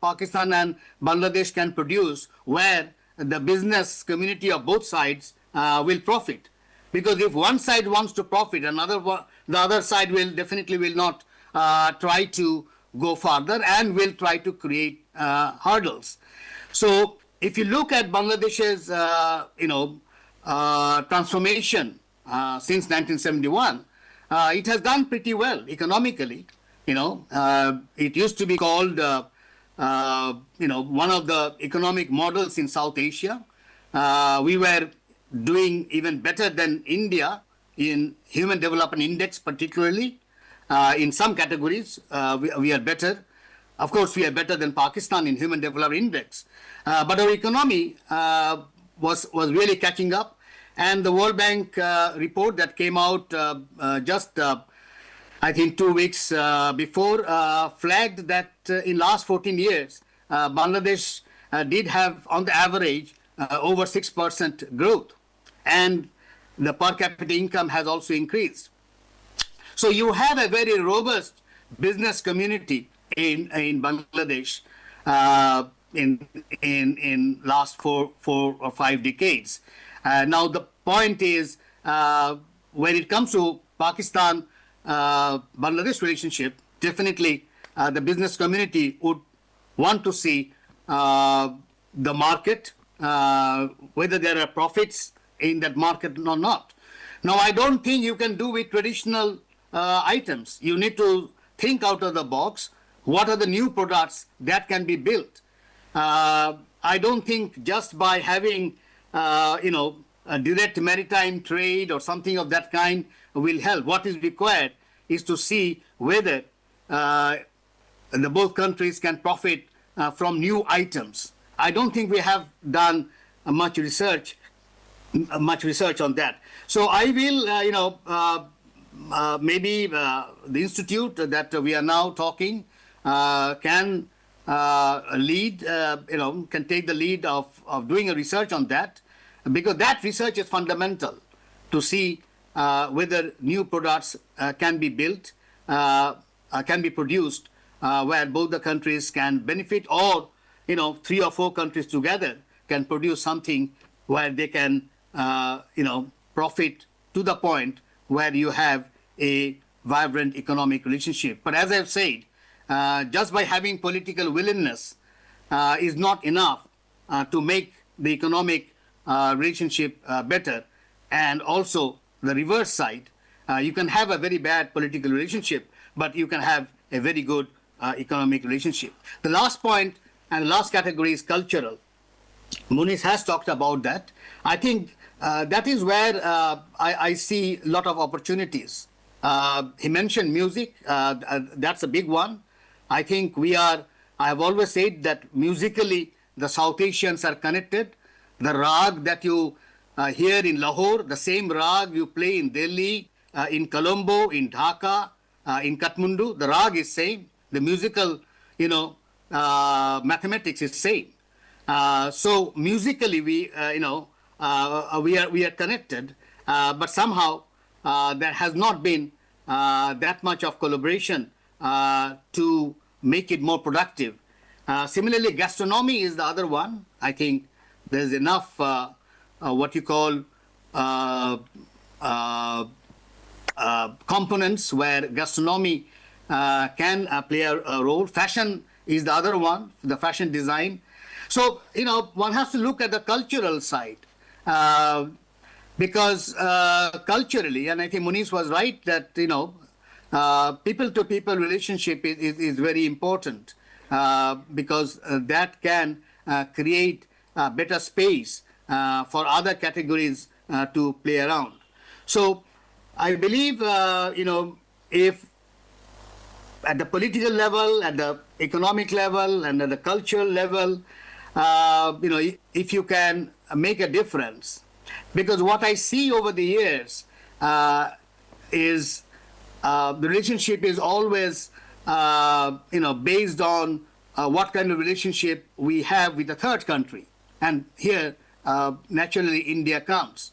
Pakistan and Bangladesh can produce, where the business community of both sides will profit? Because if one side wants to profit, the other side will not try to go further and will try to create hurdles. So if you look at Bangladesh's transformation since 1971, it has done pretty well economically. It used to be called one of the economic models in South Asia. We were doing even better than India in Human Development Index, particularly. In some categories, we are better. Of course, we are better than Pakistan in Human Development Index. But our economy was really catching up. And the World Bank report that came out I think 2 weeks before, flagged that in last 14 years, Bangladesh did have, on the average, over 6% growth. And the per capita income has also increased. So you have a very robust business community in Bangladesh in last four or 5 decades. Now the point is, when it comes to Pakistan Bangladesh relationship, definitely the business community would want to see the market, whether there are profits in that market or not. Now, I don't think you can do with traditional items. You need to think out of the box. What are the new products that can be built? I don't think just by having, a direct maritime trade or something of that kind will help. What is required is to see whether the both countries can profit from new items. I don't think we have done much research on that. So I will, maybe the institute that we are now talking can lead, can take the lead of doing a research on that, because that research is fundamental to see whether new products can be built, can be produced, where both the countries can benefit, or 3 or 4 countries together can produce something where they can profit to the point where you have a vibrant economic relationship. But as I've said, just by having political willingness is not enough to make the economic relationship better. And also the reverse side, you can have a very bad political relationship, but you can have a very good economic relationship. The last point and the last category is cultural. Moonis has talked about that. I think that is where I see a lot of opportunities. He mentioned music. That's a big one. I think I have always said that musically the South Asians are connected. The rag that you hear in Lahore, the same rag you play in Delhi, in Colombo, in Dhaka, in Kathmandu, the rag is same. The musical, mathematics is same. So musically, we are connected, but somehow there has not been that much of collaboration to make it more productive. Similarly, gastronomy is the other one. I think there's enough what you call components where gastronomy can play a role. Fashion is the other one, the fashion design. So, one has to look at the cultural side because culturally, and I think Moonis was right that, people-to-people relationship is very important because that can create a better space for other categories to play around. So I believe, if at the political level, at the economic level, and at the cultural level, if you can make a difference, because what I see over the years is the relationship is always, based on what kind of relationship we have with the third country. And here, naturally, India comes.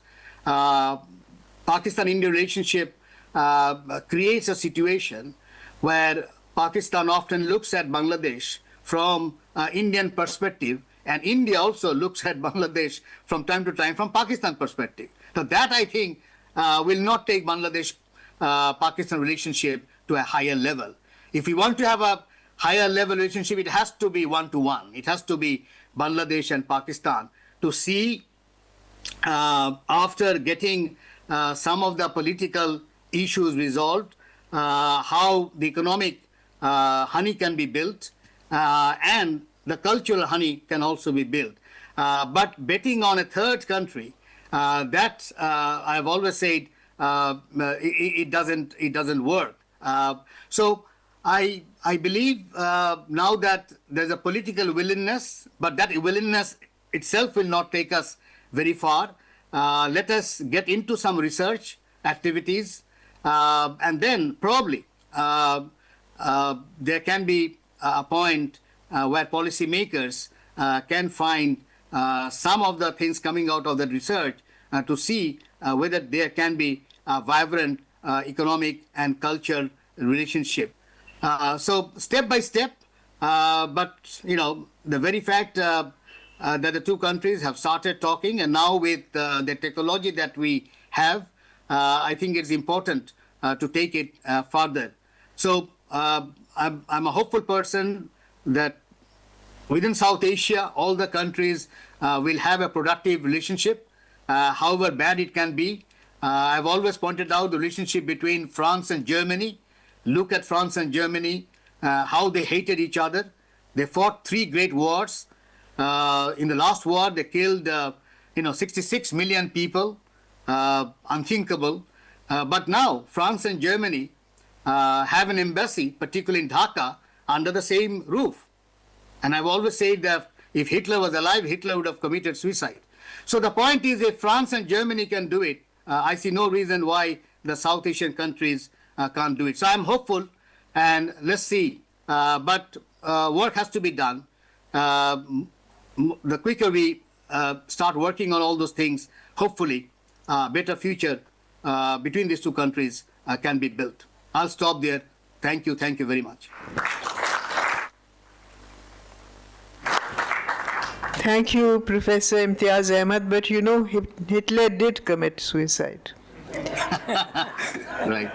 Pakistan-India relationship creates a situation where Pakistan often looks at Bangladesh from Indian perspective, and India also looks at Bangladesh from time to time from Pakistan perspective. So that, I think, will not take Bangladesh-Pakistan relationship to a higher level. If we want to have a higher level relationship, it has to be one-to-one. It has to be Bangladesh and Pakistan to see, after getting some of the political issues resolved, how the economic honey can be built, and the cultural honey can also be built. But betting on a third country, that I've always said it doesn't work. So I believe now that there's a political willingness, but that willingness itself will not take us very far. Let us get into some research activities, and then probably there can be a point where policymakers can find some of the things coming out of the research to see whether there can be a vibrant economic and cultural relationship. So step by step, but the very fact that the two countries have started talking, and now with the technology that we have, I think it's important to take it further. So I'm a hopeful person that within South Asia, all the countries will have a productive relationship, however bad it can be. I've always pointed out the relationship between France and Germany. Look at France and Germany, how they hated each other. They fought 3 great wars. In the last war, they killed 66 million people, unthinkable. But now, France and Germany have an embassy, particularly in Dhaka, under the same roof. And I've always said that if Hitler was alive, Hitler would have committed suicide. So the point is, if France and Germany can do it, I see no reason why the South Asian countries can't do it. So I'm hopeful, and let's see. But work has to be done. The quicker we start working on all those things, hopefully, a better future between these two countries can be built. I'll stop there. Thank you. Thank you very much. Thank you, Professor Imtiaz Ahmed. But Hitler did commit suicide. Right.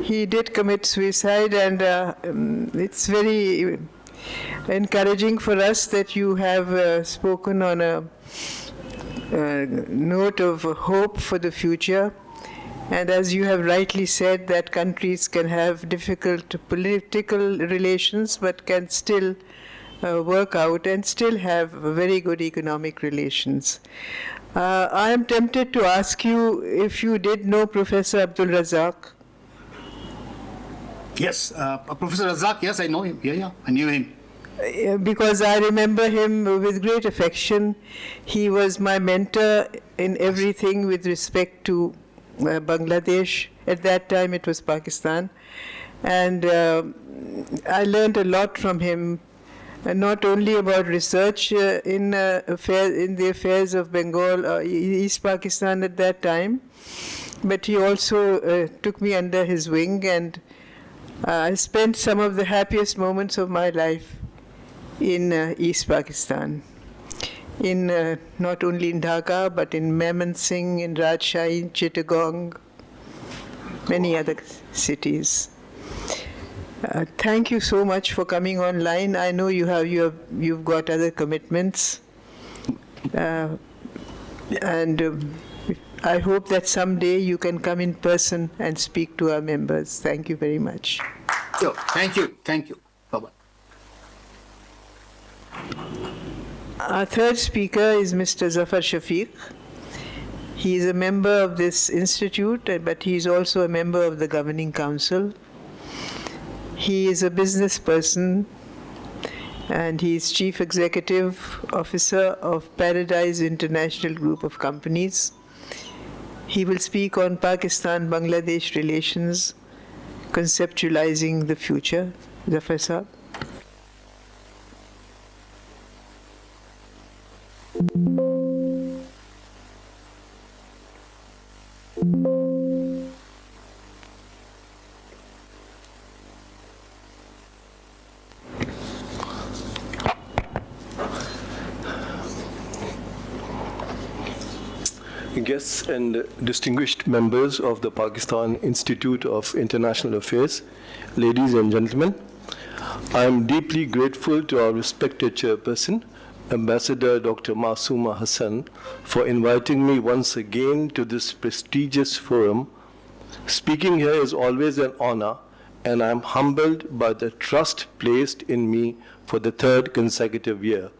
He did commit suicide, and it's very encouraging for us that you have spoken on a note of hope for the future. And as you have rightly said, that countries can have difficult political relations but can still work out and still have very good economic relations. I am tempted to ask you if you did know Professor Abdul Razak. Yes, Professor Razak, yes, I know him. Yeah, I knew him. Because I remember him with great affection. He was my mentor in everything with respect to Bangladesh. At that time, it was Pakistan. And I learned a lot from him, not only about research in the affairs of Bengal, East Pakistan at that time, but he also took me under his wing, and I spent some of the happiest moments of my life in East Pakistan, in not only in Dhaka, but in Mymensingh, in Rajshahi, Chittagong, many other cities. Thank you so much for coming online. I know you've got other commitments, and I hope that someday you can come in person and speak to our members. Thank you very much. Sure. Thank you. Bye-bye. Our third speaker is Mr. Zafar Shafique. He is a member of this institute, but he is also a member of the Governing Council. He is a business person, and he is Chief Executive Officer of Paradise International Group of Companies. He will speak on Pakistan-Bangladesh relations, conceptualizing the future. Zafar Saab. Guests and distinguished members of the Pakistan Institute of International Affairs, ladies and gentlemen, I am deeply grateful to our respected chairperson, Ambassador Dr. Masuma Hasan, for inviting me once again to this prestigious forum. Speaking here is always an honor, and I am humbled by the trust placed in me for the third consecutive year.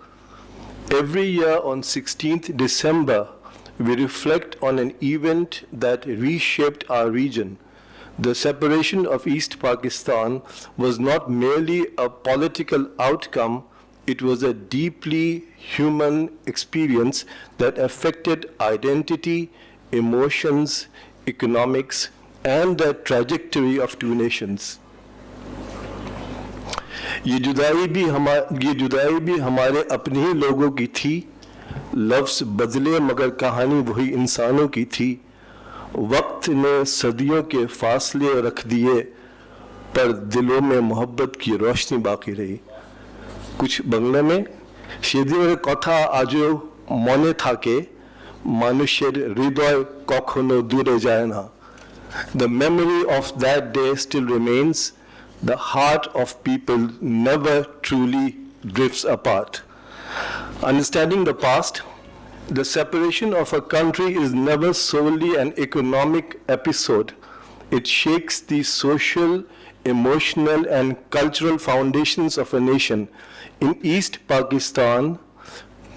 Every year on 16th December, we reflect on an event that reshaped our region. The separation of East Pakistan was not merely a political outcome, it was a deeply human experience that affected identity, emotions, economics, and the trajectory of two nations. ये जुदाई भी हमारे अपने ही लोगों की थी, लफ्ज़ बदले मगर कहानी वही इंसानों की थी, वक्त ने सदियों के फासले रख दिए पर दिलों में मोहब्बत की रोशनी बाकी रही। कुछ बांग्ला में সেদিনের কথা আজও মনে থাকে, মানুষের হৃদয় কখনো দূরে যায় না। The memory of that day still remains. The heart of people never truly drifts apart. Understanding the past, the separation of a country is never solely an economic episode. It shakes the social, emotional, and cultural foundations of a nation. In East Pakistan,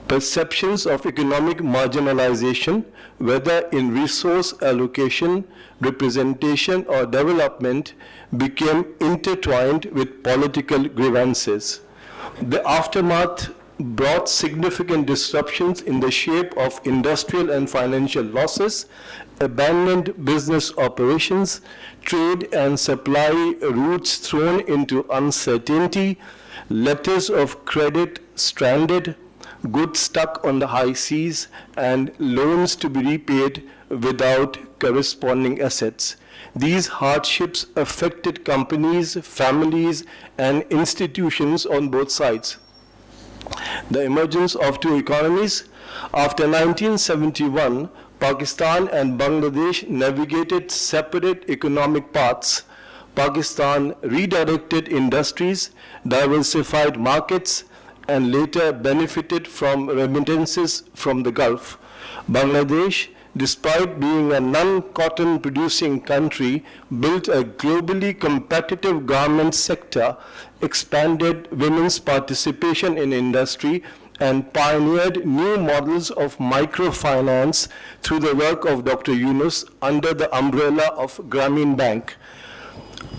perceptions of economic marginalization, whether in resource allocation, representation, or development, became intertwined with political grievances. The aftermath brought significant disruptions in the shape of industrial and financial losses, abandoned business operations, trade and supply routes thrown into uncertainty, letters of credit stranded, goods stuck on the high seas, and loans to be repaid without corresponding assets. These hardships affected companies, families, and institutions on both sides. The emergence of two economies. After 1971, Pakistan and Bangladesh navigated separate economic paths. Pakistan redirected industries, diversified markets, and later benefited from remittances from the Gulf. Bangladesh despite being a non-cotton producing country, built a globally competitive garment sector, expanded women's participation in industry, and pioneered new models of microfinance through the work of Dr. Yunus under the umbrella of Grameen Bank.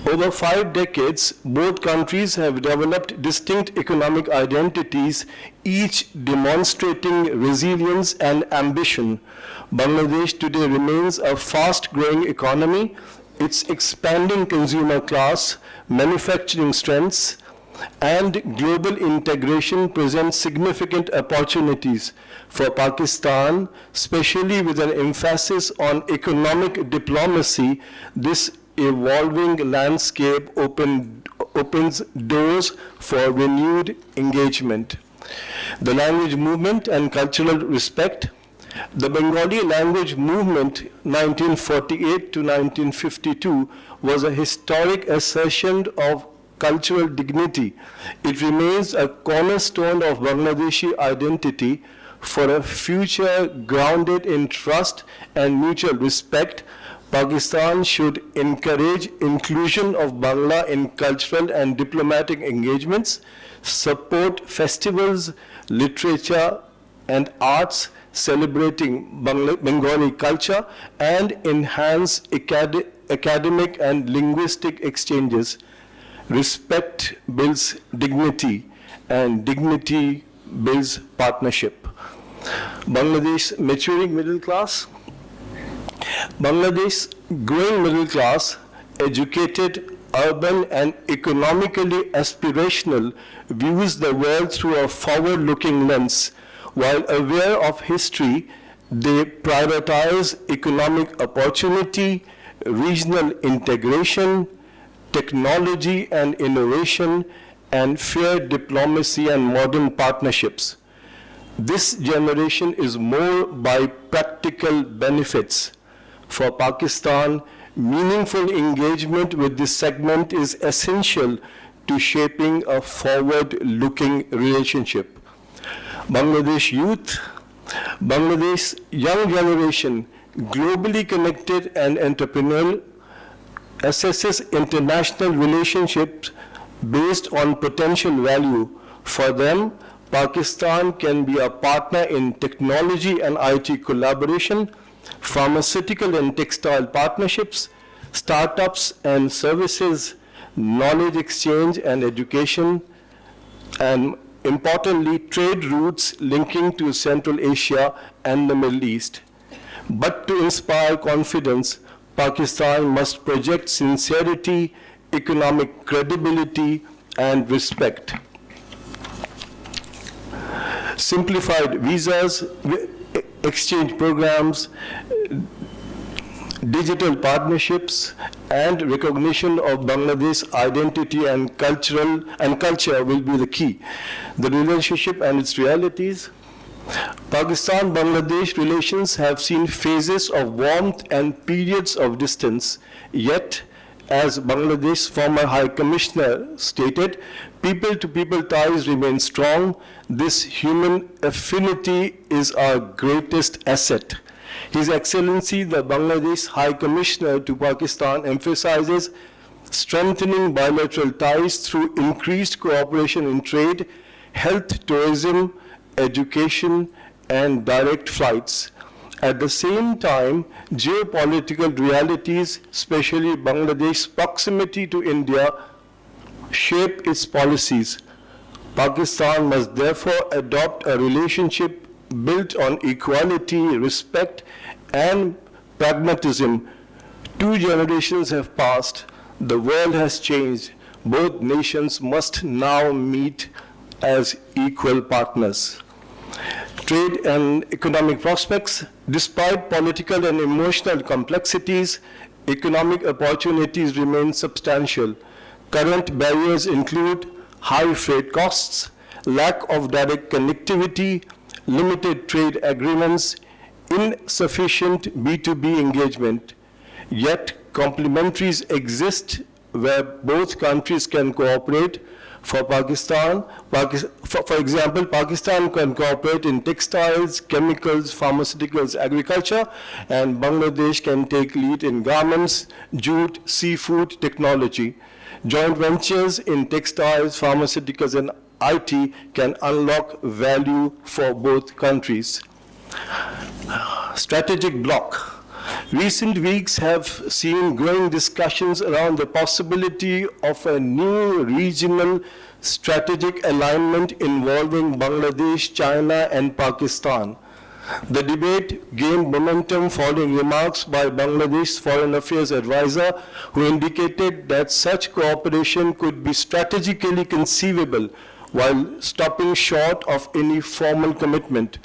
Over 5 decades, both countries have developed distinct economic identities, each demonstrating resilience and ambition. Bangladesh today remains a fast-growing economy. Its expanding consumer class, manufacturing strengths, and global integration present significant opportunities for Pakistan, especially with an emphasis on economic diplomacy. This evolving landscape opens doors for renewed engagement. The language movement and cultural respect. The Bengali language movement 1948 to 1952 was a historic assertion of cultural dignity. It remains a cornerstone of Bangladeshi identity. For a future grounded in trust and mutual respect, Pakistan should encourage inclusion of Bangla in cultural and diplomatic engagements, support festivals, literature, and arts celebrating Bengali culture, and enhance academic and linguistic exchanges. Respect builds dignity, and dignity builds partnership. Bangladesh maturing middle class. Bangladesh's growing middle class, educated, urban, and economically aspirational, views the world through a forward-looking lens. While aware of history, they prioritize economic opportunity, regional integration, technology and innovation, and fair diplomacy and modern partnerships. This generation is more by practical benefits. For Pakistan, meaningful engagement with this segment is essential to shaping a forward-looking relationship. Bangladesh youth. Bangladesh's young generation, globally connected and entrepreneurial, assesses international relationships based on potential value. For them, Pakistan can be a partner in technology and IT collaboration, pharmaceutical and textile partnerships, startups and services, knowledge exchange and education, and importantly, trade routes linking to Central Asia and the Middle East. But to inspire confidence, Pakistan must project sincerity, economic credibility, and respect. Simplified visas, exchange programs, digital partnerships, and recognition of Bangladesh's identity and culture will be the key. The relationship and its realities. Pakistan-Bangladesh relations have seen phases of warmth and periods of distance, yet, as Bangladesh's former High Commissioner stated, people-to-people ties remain strong. This human affinity is our greatest asset. His Excellency, the Bangladesh High Commissioner to Pakistan, emphasizes strengthening bilateral ties through increased cooperation in trade, health, tourism, education, and direct flights. At the same time, geopolitical realities, especially Bangladesh's proximity to India, shape its policies. Pakistan must therefore adopt a relationship built on equality, respect, and pragmatism. 2 generations have passed. The world has changed. Both nations must now meet as equal partners. Trade and economic prospects. Despite political and emotional complexities, economic opportunities remain substantial. Current barriers include high freight costs, lack of direct connectivity, limited trade agreements, insufficient B2B engagement. Yet complementaries exist where both countries can cooperate. For Pakistan, for example, Pakistan can cooperate in textiles, chemicals, pharmaceuticals, agriculture, and Bangladesh can take lead in garments, jute, seafood, technology. Joint ventures in textiles, pharmaceuticals, and IT can unlock value for both countries. Strategic bloc. Recent weeks have seen growing discussions around the possibility of a new regional strategic alignment involving Bangladesh, China, and Pakistan. The debate gained momentum following remarks by Bangladesh's Foreign Affairs advisor, who indicated that such cooperation could be strategically conceivable while stopping short of any formal commitment.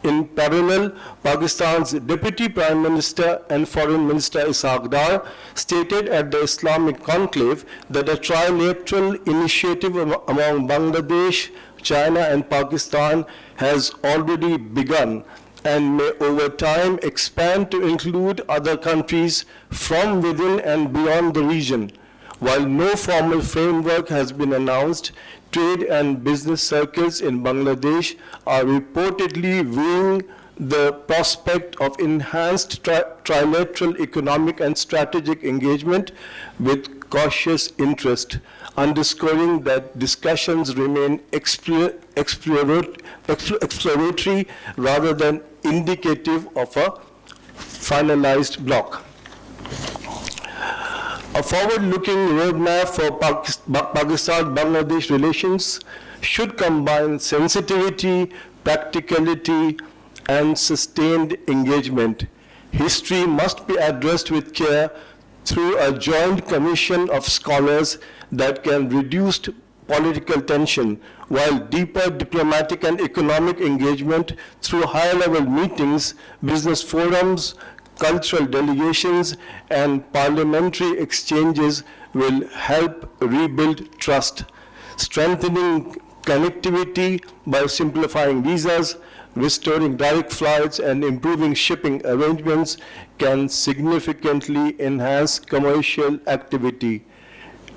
In parallel, Pakistan's Deputy Prime Minister and Foreign Minister Ishaq Dar stated at the Islamic Conclave that a trilateral initiative among Bangladesh, China, and Pakistan has already begun and may over time expand to include other countries from within and beyond the region. While no formal framework has been announced, trade and business circles in Bangladesh are reportedly viewing the prospect of enhanced trilateral economic and strategic engagement with cautious interest, underscoring that discussions remain exploratory rather than indicative of a finalized bloc. A forward-looking roadmap for Pakistan-Bangladesh relations should combine sensitivity, practicality, and sustained engagement. History must be addressed with care through a joint commission of scholars that can reduce political tension, while deeper diplomatic and economic engagement through high-level meetings, business forums, cultural delegations, and parliamentary exchanges will help rebuild trust, strengthening connectivity by simplifying visas, restoring direct flights, and improving shipping arrangements can significantly enhance commercial activity.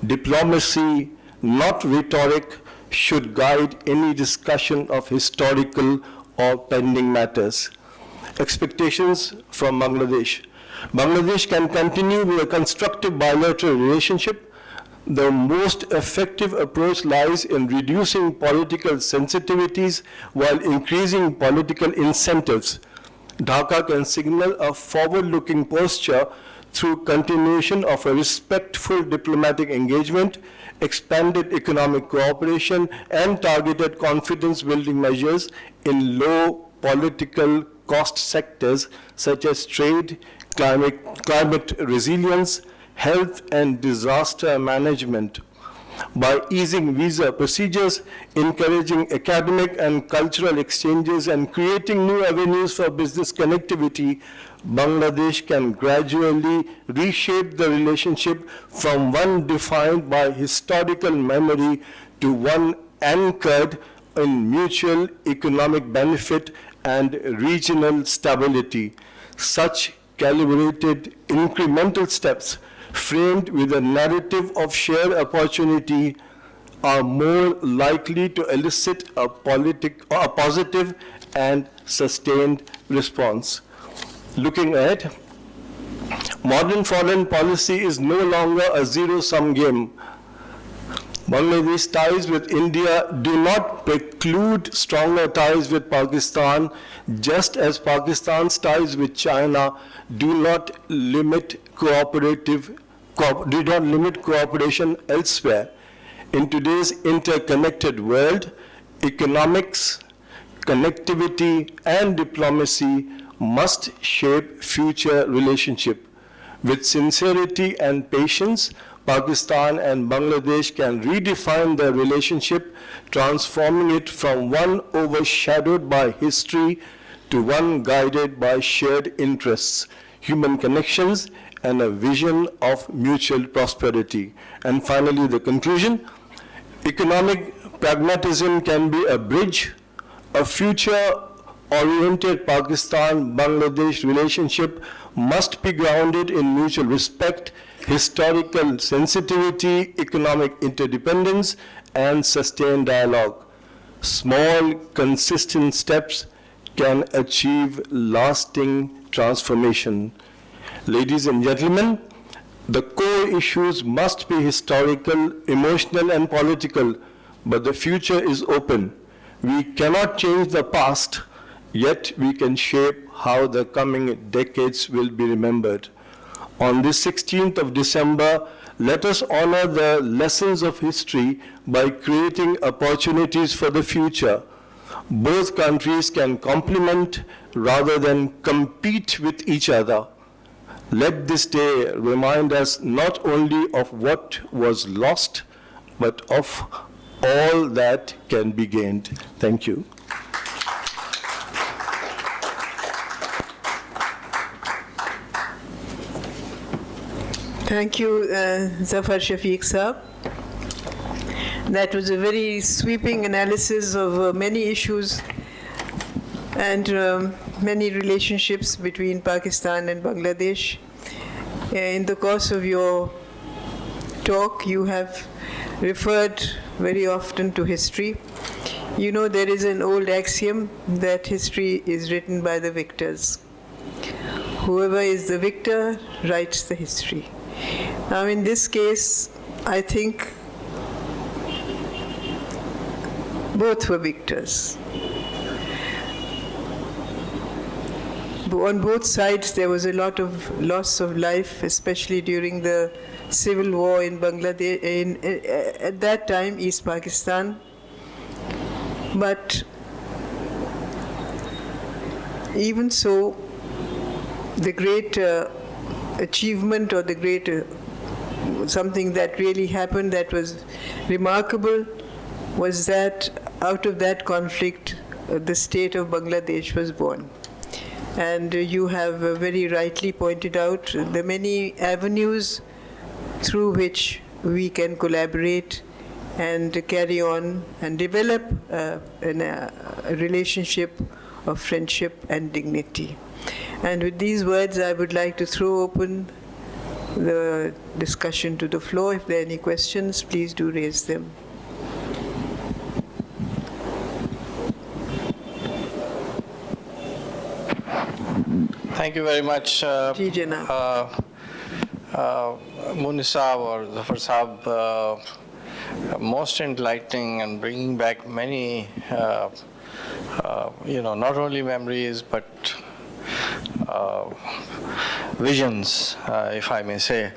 Diplomacy, not rhetoric, should guide any discussion of historical or pending matters. Expectations from Bangladesh. Bangladesh can continue with a constructive bilateral relationship. The most effective approach lies in reducing political sensitivities while increasing political incentives. Dhaka can signal a forward-looking posture through continuation of a respectful diplomatic engagement, expanded economic cooperation, and targeted confidence-building measures in low political cost sectors such as trade, climate resilience, health, and disaster management. By easing visa procedures, encouraging academic and cultural exchanges, and creating new avenues for business connectivity, Bangladesh can gradually reshape the relationship from one defined by historical memory to one anchored in mutual economic benefit and regional stability. Such calibrated incremental steps framed with a narrative of shared opportunity are more likely to elicit a positive and sustained response. Looking ahead, modern foreign policy is no longer a zero-sum game. Bangladesh ties with India do not preclude stronger ties with Pakistan, just as Pakistan's ties with China do not limit cooperation elsewhere. In today's interconnected world, economics, connectivity, and diplomacy must shape future relationship. With sincerity and patience, Pakistan and Bangladesh can redefine their relationship, transforming it from one overshadowed by history to one guided by shared interests, human connections, and a vision of mutual prosperity. And finally, the conclusion: economic pragmatism can be a bridge. A future-oriented Pakistan-Bangladesh relationship must be grounded in mutual respect, historical sensitivity, economic interdependence, and sustained dialogue, small, consistent steps can achieve lasting transformation. Ladies and gentlemen, the core issues must be historical, emotional, and political, but the future is open. We cannot change the past, yet we can shape how the coming decades will be remembered. On this 16th of December, let us honor the lessons of history by creating opportunities for the future. Both countries can complement rather than compete with each other. Let this day remind us not only of what was lost, but of all that can be gained. Thank you. Thank you, Zafar Shafique Saab. That was a very sweeping analysis of many issues and many relationships between Pakistan and Bangladesh. In the course of your talk, you have referred very often to history. You know, there is an old axiom that history is written by the victors. Whoever is the victor writes the history. Now, in this case, I think both were victors. On both sides, there was a lot of loss of life, especially during the civil war in Bangladesh, at that time, East Pakistan. But even so, the great achievement or the great something that really happened that was remarkable was that out of that conflict, the state of Bangladesh was born. And you have very rightly pointed out the many avenues through which we can collaborate and carry on and develop a relationship of friendship and dignity. And with these words, I would like to throw open the discussion to the floor. If there are any questions, please do raise them. Thank you very much, Ji Janab. Moonis Ahmad or Zafar Saab, most enlightening and bringing back many, not only memories but visions, if I may say.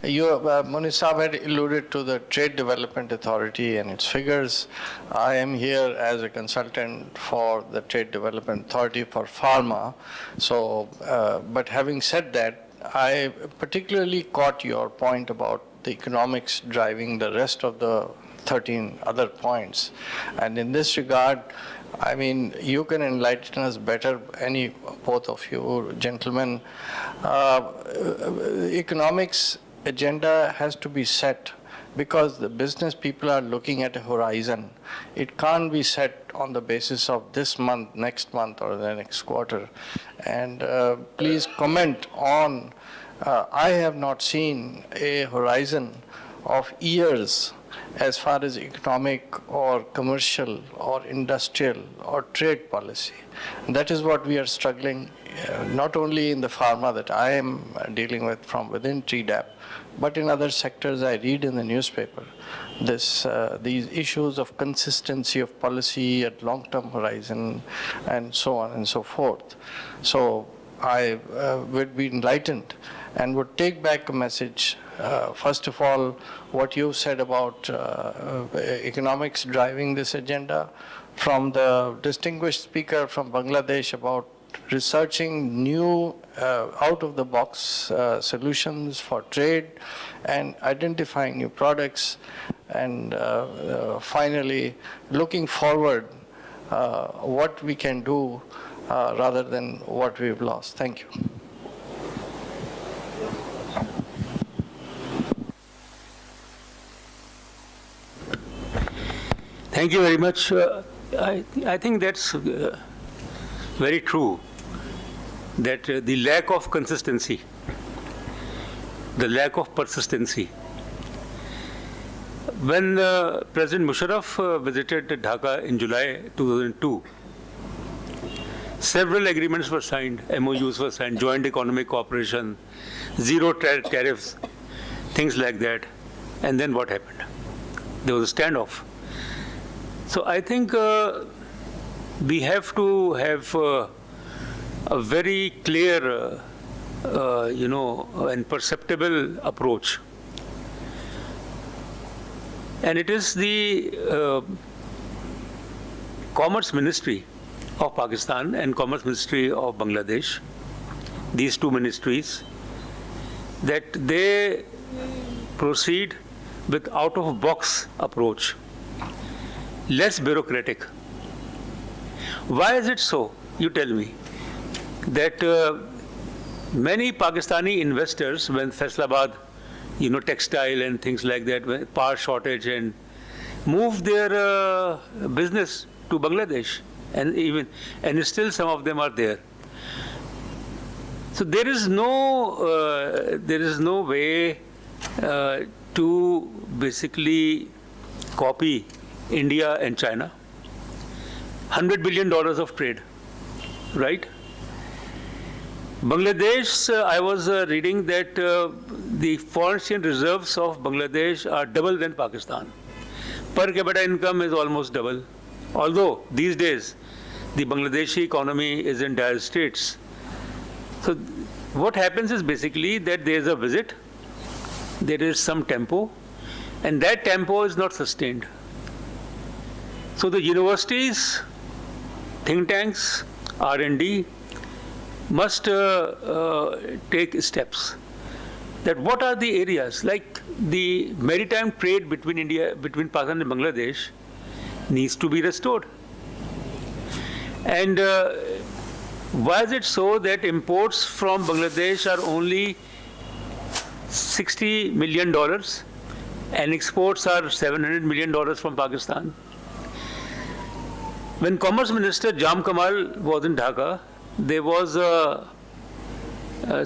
Moonis Ahmed had alluded to the Trade Development Authority and its figures. I am here as a consultant for the Trade Development Authority for Pharma. So, but having said that, I particularly caught your point about the economics driving the rest of the 13 other points. And in this regard, I mean, you can enlighten us better, both of you gentlemen. Economics agenda has to be set because the business people are looking at a horizon. It can't be set on the basis of this month, next month, or the next quarter. And please comment on, I have not seen a horizon of years as far as economic or commercial or industrial or trade policy. And that is what we are struggling, not only in the pharma that I am dealing with from within TDAP, but in other sectors I read in the newspaper. These issues of consistency of policy at long-term horizon and so on and so forth. So I would be enlightened and would take back a message. First of all, what you said about economics driving this agenda, from the distinguished speaker from Bangladesh about researching new out-of-the-box solutions for trade and identifying new products, and finally looking forward what we can do rather than what we've lost. Thank you. Thank you very much. I think that's very true, that the lack of consistency, the lack of persistency, when President Musharraf visited Dhaka in July 2002, several agreements were signed, MOUs were signed, joint economic cooperation, zero tariffs, things like that. And then what happened? There was a standoff. So I think we have to have a very clear, and perceptible approach. And it is the Commerce Ministry of Pakistan and Commerce Ministry of Bangladesh, these two ministries, that they proceed with out-of-box approach, less bureaucratic. Why is it so? You tell me. That many Pakistani investors, when Faisalabad, textile and things like that, power shortage, and moved their business to Bangladesh, and still some of them are there. So there is no way to basically copy India and China. $100 billion of trade, right? Bangladesh, I was reading that the foreign exchange reserves of Bangladesh are double than Pakistan. Per capita income is almost double. Although these days the Bangladeshi economy is in dire straits. So what happens is basically that there is a visit, there is some tempo, and that tempo is not sustained. So the universities, think tanks, R&D must take steps. That what are the areas, like the maritime trade between Pakistan and Bangladesh needs to be restored. And why is it so that imports from Bangladesh are only $60 million and exports are $700 million from Pakistan? When Commerce Minister Jam Kamal was in Dhaka, there was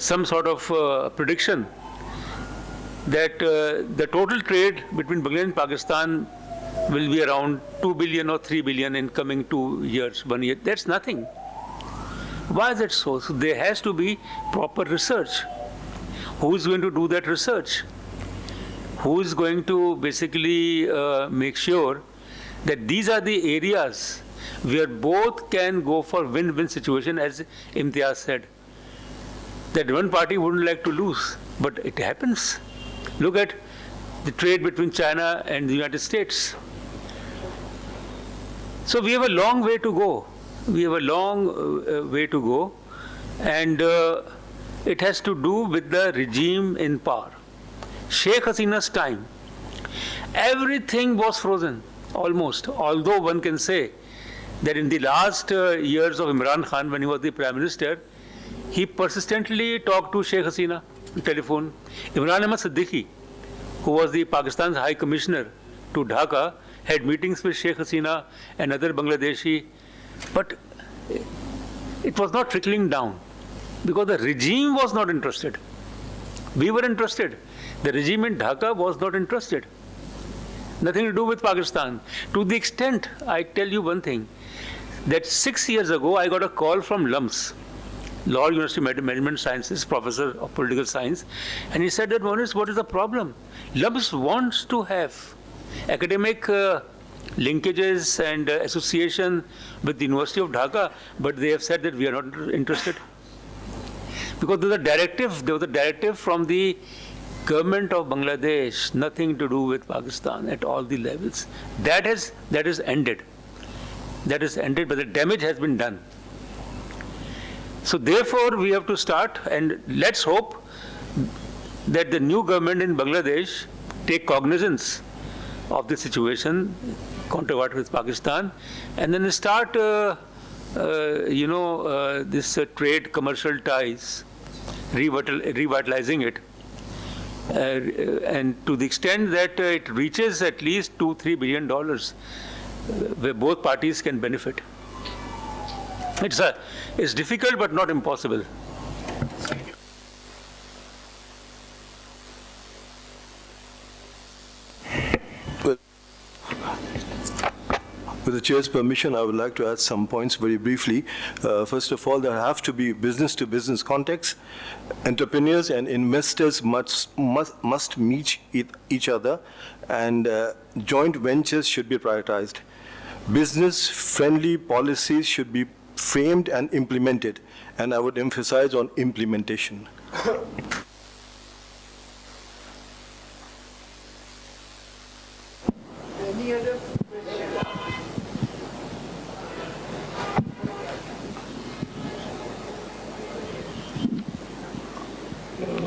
some sort of prediction that the total trade between Bangladesh and Pakistan will be around 2 billion or 3 billion in coming 2 years, 1 year. That's nothing. Why is it so? So there has to be proper research. Who is going to do that research? Who is going to basically make sure that these are the areas where both can go for win-win situation, as Imtiaz said, that one party wouldn't like to lose, but it happens. Look at the trade between China and the United States. So we have a long way to go. We have a long way to go, and it has to do with the regime in power. Sheikh Hasina's time, everything was frozen, almost, although one can say that in the last years of Imran Khan, when he was the Prime Minister, he persistently talked to Sheikh Hasina on telephone. Imran Ahmad Siddiqui, who was the Pakistan's High Commissioner to Dhaka, had meetings with Sheikh Hasina and other Bangladeshi, but it was not trickling down because the regime was not interested. We were interested. The regime in Dhaka was not interested. Nothing to do with Pakistan. To the extent, I tell you one thing, that 6 years ago I got a call from LUMS, Lahore University Management Sciences, Professor of Political Science, and he said that, Moonis, what is the problem? LUMS wants to have academic linkages and association with the University of Dhaka, but they have said that we are not interested. Because there was a directive from the government of Bangladesh, nothing to do with Pakistan at all the levels. That is ended. That is ended, but the damage has been done. So therefore, we have to start, and let's hope that the new government in Bangladesh take cognizance of the situation, counterpart with Pakistan, and then start, this trade, commercial ties, revitalizing it, and to the extent that it reaches at least $2-3 billion, where both parties can benefit. It's difficult but not impossible. With the Chair's permission, I would like to add some points very briefly. First of all, there have to be business-to-business contacts. Entrepreneurs and investors must meet each other, and joint ventures should be prioritized. Business-friendly policies should be framed and implemented, and I would emphasize on implementation. Any other?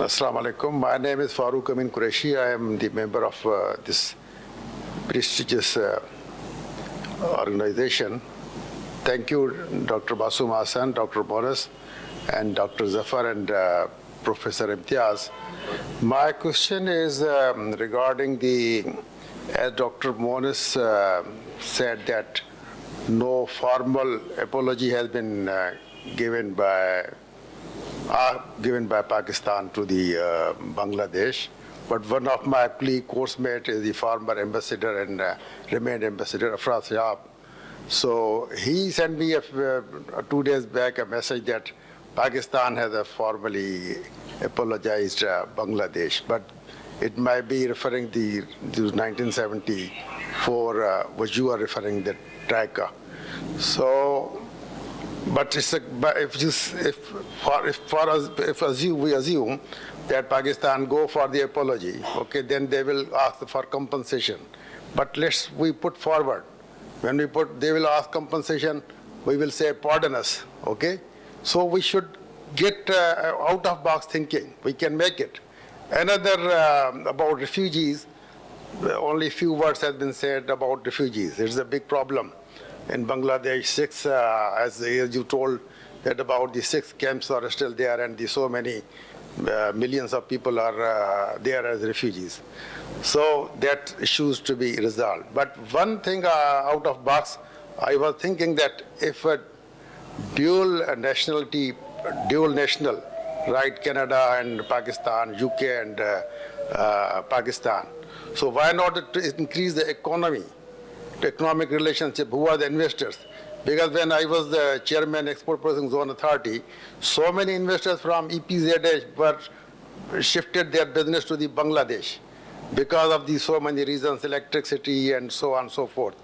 Assalamu alaikum. My name is Farooq Amin Qureshi. I am the member of this prestigious organization. Thank you, Dr. Masuma, Hasan, Dr. Moonis, and Dr. Zafar, and Professor Imtiaz. My question is regarding as Dr. Moonis said that no formal apology has been given by Pakistan to the Bangladesh, but one of my course mate is the former ambassador and remained ambassador, Afra Syab. So he sent me 2 days back a message that Pakistan has formally apologized Bangladesh, but it might be referring to 1974, which you are referring to Dhaka. So. But if we assume that Pakistan go for the apology, okay, then they will ask for compensation. But we put forward, when they will ask compensation, we will say pardon us, okay? So we should get out of box thinking. We can make it. Another about refugees, only few words have been said about refugees. It's a big problem. In Bangladesh, as you told, that about the 6 camps are still there, and so many millions of people are there as refugees. So that issues to be resolved. But one thing out of box, I was thinking that if a dual national, right, Canada and Pakistan, UK and Pakistan, so why not increase the economic relationship? Who are the investors? Because when I was the chairman, Export Processing Zone Authority, so many investors from EPZ were shifted their business to the Bangladesh because of so many reasons, electricity and so on and so forth.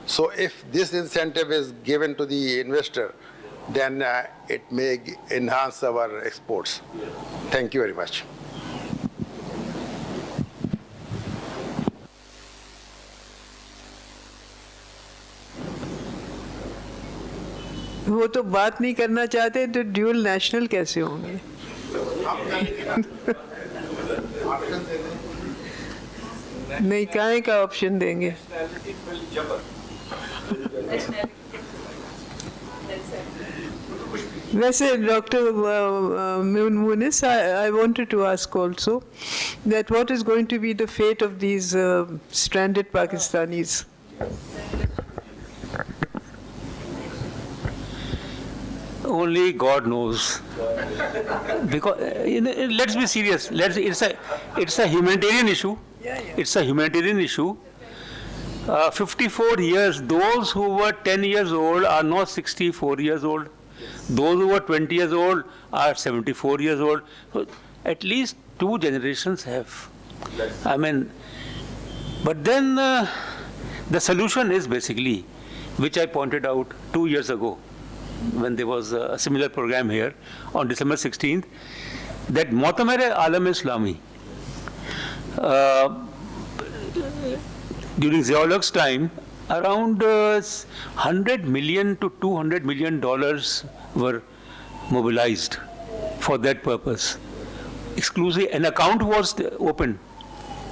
So if this incentive is given to the investor, then it may enhance our exports. Thank you very much. वो तो बात नहीं करना चाहते तो dual national कैसे होंगे? नहीं, काहे का ऑप्शन देंगे? वैसे doctor Moonis, I wanted to ask also that what is going to be the fate of these stranded Pakistanis? Only God knows. Because let's be serious. It's a humanitarian issue. It's a humanitarian issue. 54 years. Those who were 10 years old are now 64 years old. Those who were 20 years old are 74 years old. So at least 2 generations have. I mean, but then the solution is basically, which I pointed out 2 years ago, when there was a similar program here on December 16th, that Mu'tamar Alam Islami, during Ziaul's time, around $100 million to $200 million were mobilized for that purpose. Exclusively, an account was opened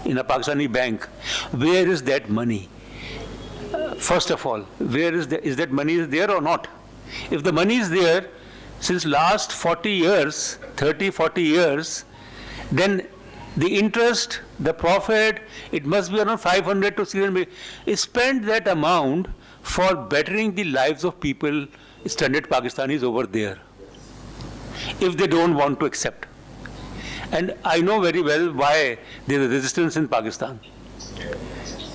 in a Pakistani bank. Where is that money? First of all, where is that money there or not? If the money is there since last 40 years, 30, 40 years, then the interest, the profit, it must be around 500 to 600 million. Spend that amount for bettering the lives of people, stranded Pakistanis over there, if they don't want to accept. And I know very well why there is resistance in Pakistan.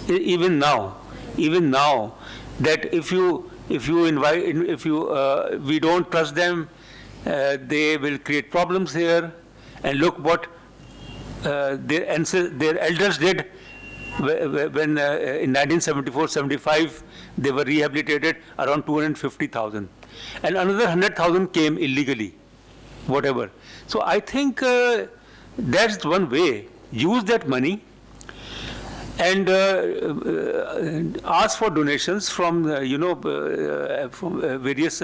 Even now, that if we don't trust them, they will create problems here. And look what their elders did when in 1974-75 they were rehabilitated, around 250,000, and another 100,000 came illegally, whatever. So I think that's one way. Use that money and ask for donations from from various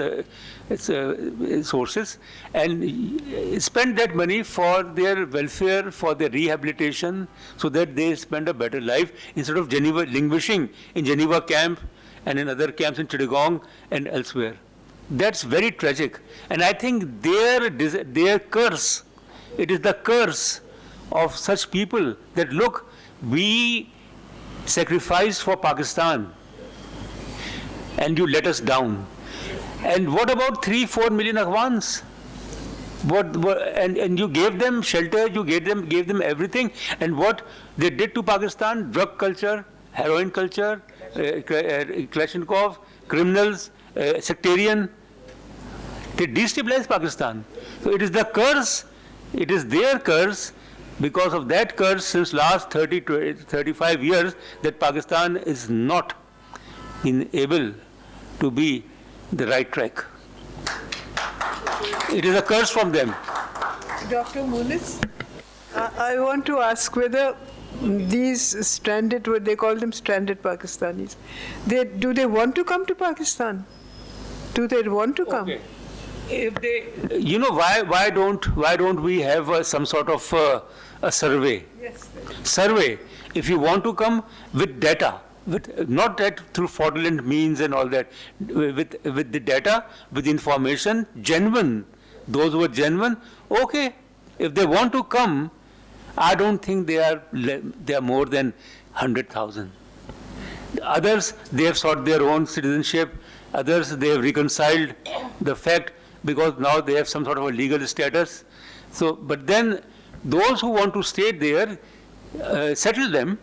sources, and spend that money for their welfare, for their rehabilitation, so that they spend a better life instead of languishing in Geneva camp and in other camps in Chittagong and elsewhere. That's very tragic, and I think their curse, it is the curse of such people that look, we sacrificed for Pakistan and you let us down. And what about 3-4 million Afghans? And you gave them shelter, you gave them everything, and what they did to Pakistan: drug culture, heroin culture, Kalashnikov, criminals, sectarian. They destabilized Pakistan. So it is the curse, it is their curse. Because of that curse, since last 35 years, that Pakistan is not able to be the right track. It is a curse from them. Dr. Moonis, I want to ask whether these stranded, what they call them, stranded Pakistanis, do they want to come to Pakistan? Do they want to come? Okay. If they, why don't we have some sort of a survey? Yes. Survey. If you want to come with data, not that through fraudulent means and all that, with the data, with information, genuine. Those who are genuine, okay. If they want to come, I don't think they are more than 100,000. Others, they have sought their own citizenship. Others, they have reconciled the fact, because now they have some sort of a legal status. So, but then those who want to stay there, settle them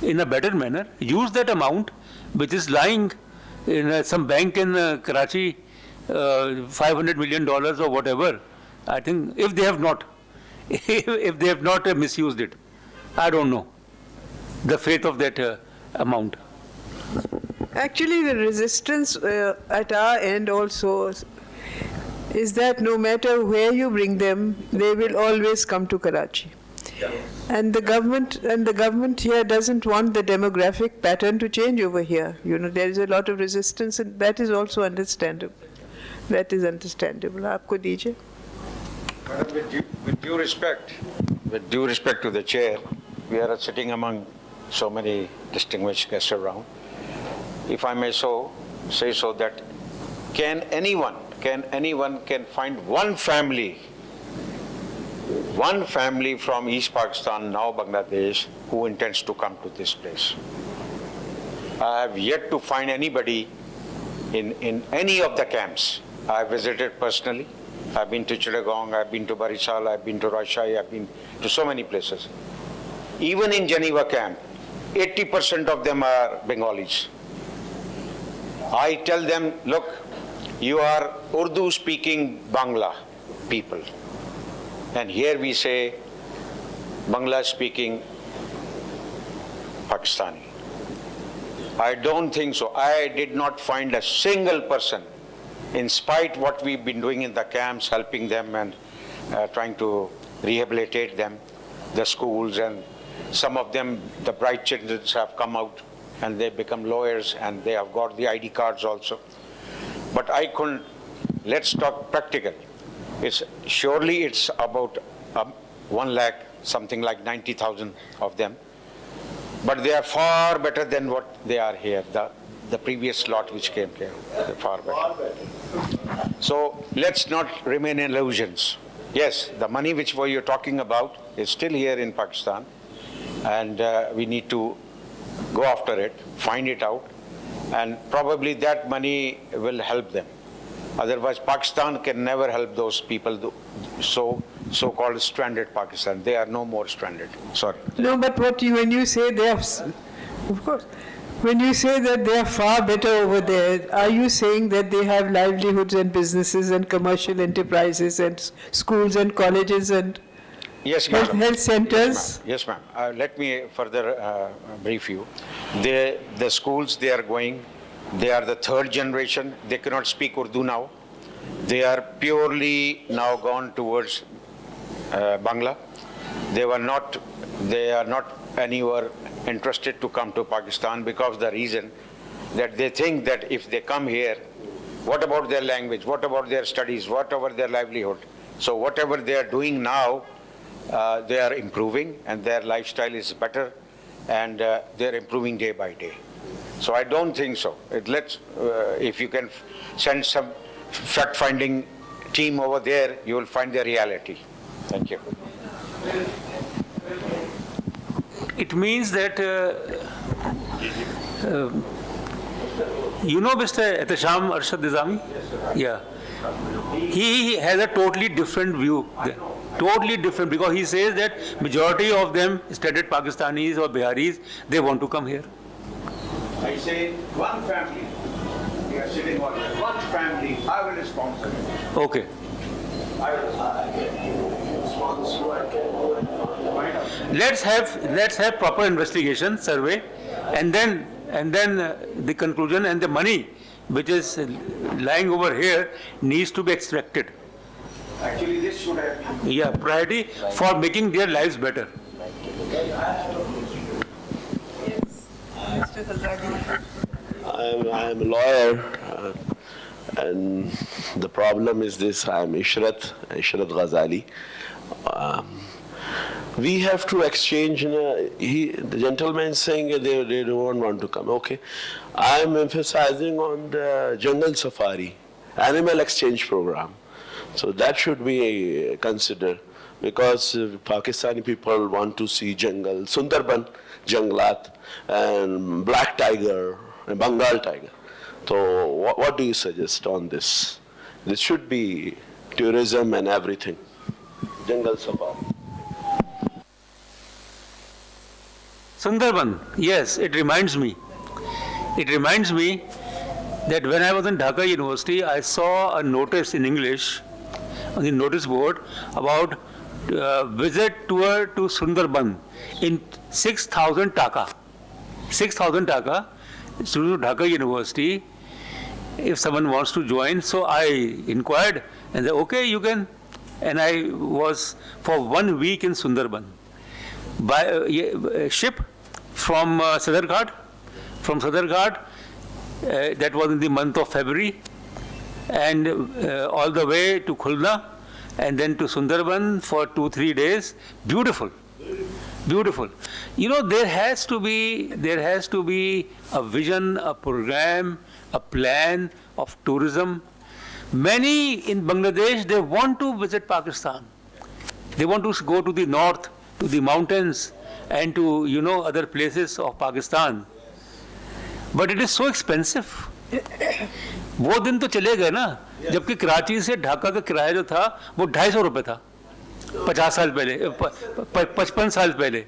in a better manner, use that amount which is lying in some bank in Karachi, $500 million or whatever. I think if they have not, misused it, I don't know the faith of that amount. Actually, the resistance at our end also is that no matter where you bring them, they will always come to Karachi. Yeah. And the government here doesn't want the demographic pattern to change over here. There is a lot of resistance, and that is also understandable. That is understandable. Aapko dijiye. Madam, with due respect to the chair, we are sitting among so many distinguished guests around. If I may say so, that can anyone find one family from East Pakistan, now Bangladesh, who intends to come to this place? I have yet to find anybody in any of the camps. I have visited personally. I've been to Chittagong, I've been to Barisal, I've been to Rajshahi, I've been to so many places. Even in Geneva camp, 80% of them are Bengalis. I tell them, look, you are Urdu-speaking Bangla people. And here we say Bangla-speaking Pakistani. I don't think so. I did not find a single person, in spite what we've been doing in the camps, helping them and trying to rehabilitate them, the schools, and some of them, the bright children have come out and they become lawyers and they have got the ID cards also. But I couldn't, let's talk practical. Surely it's about 1 lakh, something like 90,000 of them. But they are far better than what they are here. The previous lot which came here, they're far better. So let's not remain in illusions. Yes, the money which you're talking about is still here in Pakistan, and we need to go after it, find it out, and probably that money will help them. Otherwise, Pakistan can never help those people, so-called stranded Pakistan. They are no more stranded. Sorry. No, but when you say they have, of course, When you say that they are far better over there, are you saying that they have livelihoods and businesses and commercial enterprises and schools and colleges and Yes, ma'am. health centers? Yes, ma'am. Let me further brief you. The schools they are going, they are the third generation. They cannot speak Urdu now. They are purely now gone towards Bangla. They are not anywhere interested to come to Pakistan because the reason that they think that if they come here, what about their language? What about their studies? What about their livelihood? So whatever they are doing now, they are improving and their lifestyle is better and they're improving day by day. So I don't think so. If you can send some fact-finding team over there, you will find the reality. Thank you. It means that, you know Mr. Ehtesham Arshad Nizami? Yeah. He has a totally different view. Totally different, because he says that majority of them, studied Pakistanis or Biharis, they want to come here. I say one family, we are sitting on one family, I will sponsor it. Okay. Let's have proper investigation, survey, and then the conclusion, and the money which is lying over here needs to be extracted. Actually, this should have been. Yeah, priority for making their lives better. I'm a lawyer, and the problem is this: I'm Ishrat Ghazali. We have to exchange. The gentleman is saying they don't want to come. Okay, I'm emphasizing on the jungle safari, animal exchange program. So that should be considered, because Pakistani people want to see jungle, Sundarban, Janglat, and black tiger, and Bengal tiger. So what do you suggest on this? This should be tourism and everything. Jungle safari. Sundarban, yes, it reminds me. It reminds me that when I was in Dhaka University, I saw a notice in English on the notice board about visit tour to Sundarban in 6,000 taka. 6,000 taka, student of Dhaka University, if someone wants to join. So I inquired and said, okay, you can. And I was for 1 week in Sundarban. By a ship from Sadarghat. From Sadarghat, that was in the month of February, and all the way to Khulna, and then to Sundarban for 2-3 days. Beautiful, beautiful. You know, there has to be a vision, a program, a plan of tourism. Many in Bangladesh, they want to visit Pakistan. They want to go to the north, to the mountains, and to, you know, other places of Pakistan. But it is so expensive. वो दिन तो चले गए ना, जबकि कराची से ढाका का किराया जो था वो 250 रुपए था 50 साल पहले, 55 साल पहले.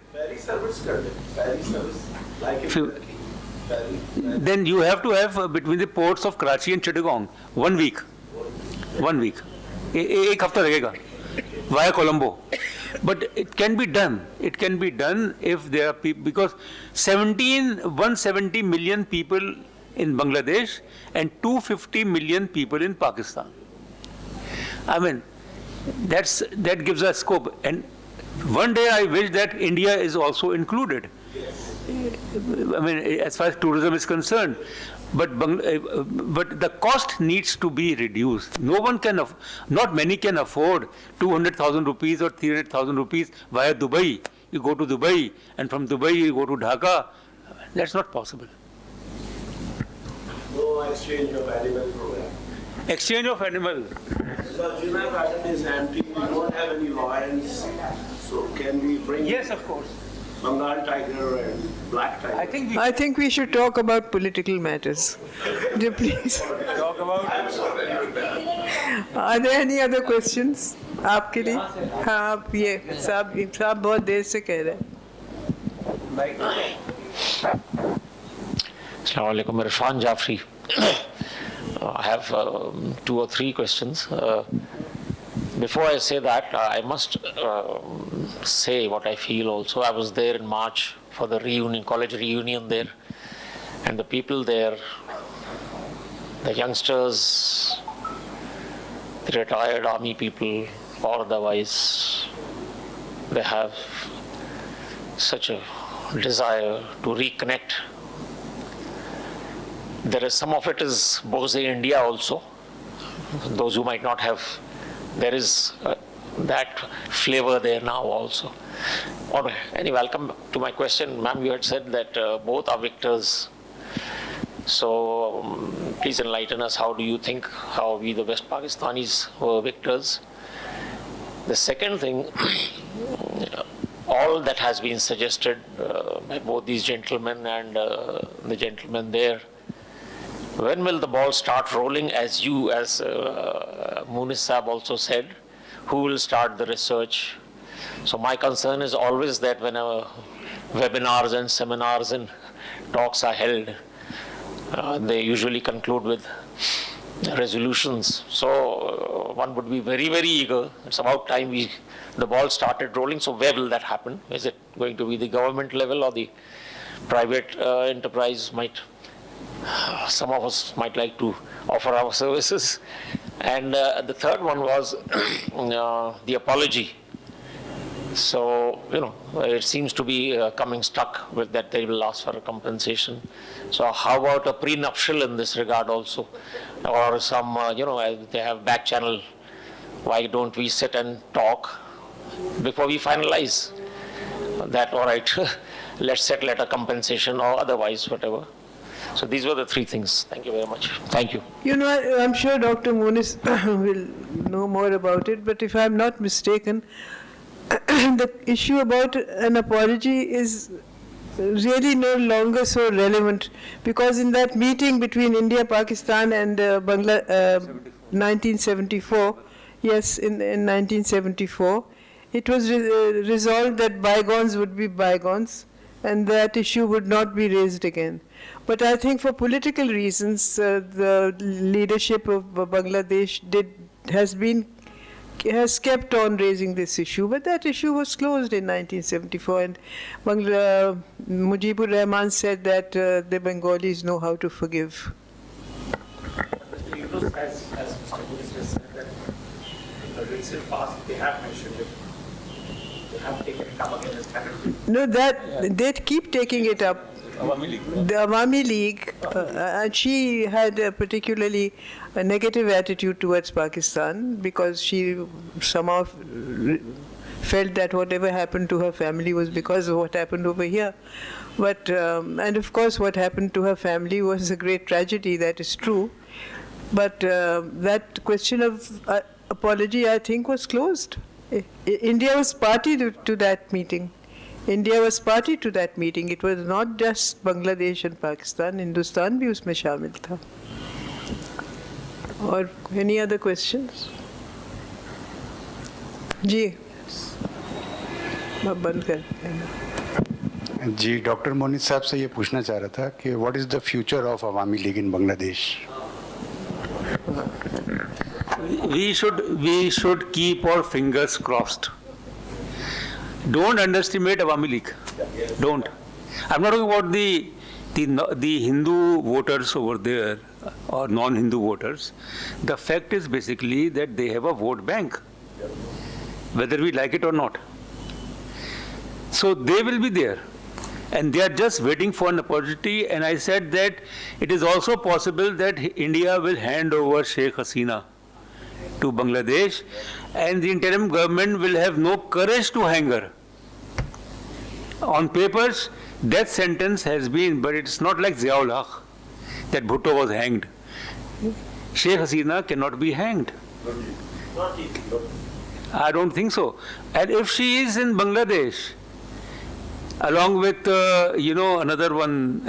Then you have to have between the ports of Karachi and Chittagong 1 week. 1 week. एक हफ्ता लगेगा via Colombo. But it can be done. It can be done if there are people, because 170 million people in Bangladesh and 250 million people in Pakistan. I mean, that gives us scope. And one day I wish that India is also included. I mean, as far as tourism is concerned. But the cost needs to be reduced. Not many can afford 200,000 rupees or 300,000 rupees via Dubai. You go to Dubai, and from Dubai you go to Dhaka. That's not possible. No exchange of animal program. Exchange of animal. Because Junaid Garden is empty, we don't have any lions. So can we bring Yes, of course. Bengal tiger and black tiger? I think we should talk about political matters. Please. Talk about. Are there any other questions? आपके लिए? हाँ, आप ये साहब बहुत देर से कह रहे हैं. Assalamu alaikum, Irfan Jafri. I have 2 or 3 questions. Before I say that, I must say what I feel also. I was there in March for the reunion, college reunion there, and the people there, the youngsters, the retired army people, or otherwise, they have such a desire to reconnect. There is some of it is Bose India also. Those who might not have, there is that flavor there now also. Anyway, I'll come to my question. Ma'am, you had said that both are victors. So please enlighten us. How do you think how we, the West Pakistanis, were victors? The second thing, all that has been suggested by both these gentlemen and the gentleman there, when will the ball start rolling, as Moonis Sahib also said? Who will start the research? So my concern is always that when webinars and seminars and talks are held, they usually conclude with resolutions. So one would be very, very eager. It's about time the ball started rolling. So where will that happen? Is it going to be the government level or the private enterprise? Some of us might like to offer our services. And the third one was the apology. So, it seems to be coming stuck with that they will ask for a compensation. So how about a prenuptial in this regard also? Or some, they have back channel. Why don't we sit and talk before we finalize that? All right, let's settle at a compensation or otherwise, whatever. So these were the 3 things. Thank you very much. Thank you. I'm sure Dr. Moonis will know more about it, but if I'm not mistaken, the issue about an apology is really no longer so relevant, because in that meeting between India, Pakistan and Bangladesh, 1974, yes, in 1974, it was resolved that bygones would be bygones and that issue would not be raised again. But I think for political reasons, the leadership of Bangladesh has kept on raising this issue, but that issue was closed in 1974, and Mujibur Rahman said that the Bengalis know how to forgive. Mr. Yunus, as Mr. Moonis just said, that in the recent past they have mentioned it, they have taken it up again as category. No, they keep taking it up. The Awami League, and she had a particularly negative attitude towards Pakistan because she somehow felt that whatever happened to her family was because of what happened over here. But, and of course what happened to her family was a great tragedy, that is true. But that question of apology, I think, was closed. India was party to that meeting. India was party to that meeting. It was not just Bangladesh and Pakistan. Hindustan bhi usme shamil tha. Or any other questions? जी, बंद कर. जी, doctor Monis साहब से ये पूछना चाह रहा था कि what is the future of Awami League in Bangladesh? We should keep our fingers crossed. Don't underestimate Awami League. Don't. I'm not talking about the Hindu voters over there or non-Hindu voters. The fact is basically that they have a vote bank, whether we like it or not. So they will be there. And they are just waiting for an opportunity. And I said that it is also possible that India will hand over Sheikh Hasina to Bangladesh, and the interim government will have no courage to hang her. On papers, death sentence has been, but it's not like Ziaul Haq, that Bhutto was hanged. Sheikh Hasina cannot be hanged. I don't think so. And if she is in Bangladesh, along with, another one,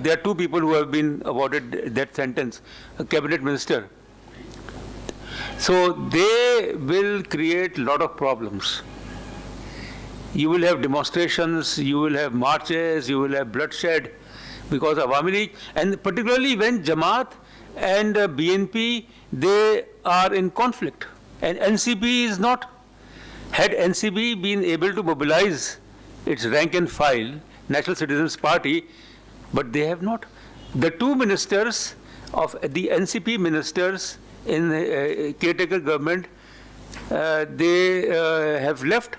there are 2 people who have been awarded death sentence, a cabinet minister. So they will create a lot of problems. You will have demonstrations, you will have marches, you will have bloodshed, because Awami League, and particularly when Jamaat and BNP, they are in conflict, and NCP is not. Had NCP been able to mobilize its rank and file, National Citizens Party, but they have not. The two ministers of the NCP ministers in the caretaker government, they have left,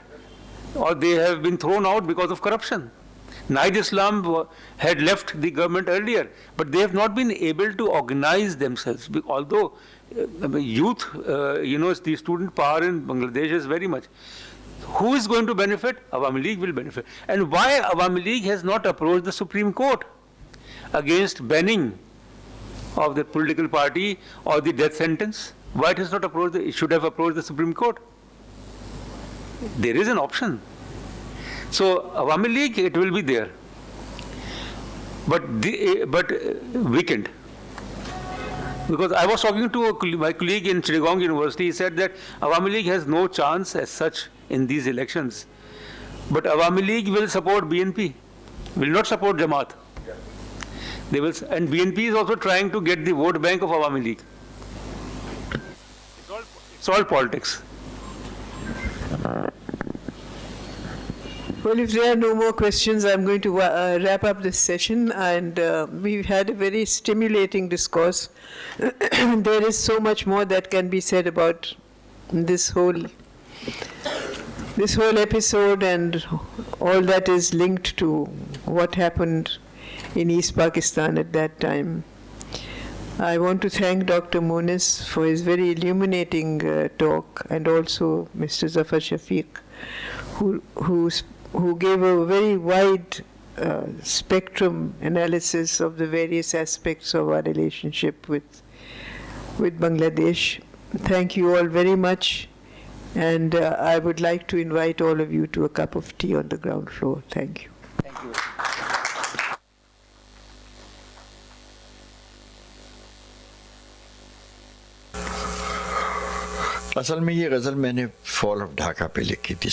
or they have been thrown out because of corruption. Naid Islam had left the government earlier, but they have not been able to organize themselves. Although youth, the student power in Bangladesh is very much. Who is going to benefit? Awami League will benefit. And why Awami League has not approached the Supreme Court against banning of the political party or the death sentence? Why it has not approached? It should have approached the Supreme Court. There is an option. So Awami League, it will be there, but weakened. Because I was talking to my colleague in Chittagong University, he said that Awami League has no chance as such in these elections. But Awami League will support BNP, will not support Jamaat. They will, and BNP is also trying to get the vote bank of Awami League. It's all politics. Well, if there are no more questions, I'm going to wrap up this session. And we've had a very stimulating discourse. There is so much more that can be said about this whole episode and all that is linked to what happened in East Pakistan at that time. I want to thank Dr. Moonis for his very illuminating talk, and also Mr. Zafar Shafique, who gave a very wide spectrum analysis of the various aspects of our relationship with Bangladesh. Thank you all very much, and I would like to invite all of you to a cup of tea on the ground floor. Thank you. Thank you. असल में ये गज़ल मैंने fall of Dhaka पे लिखी थी.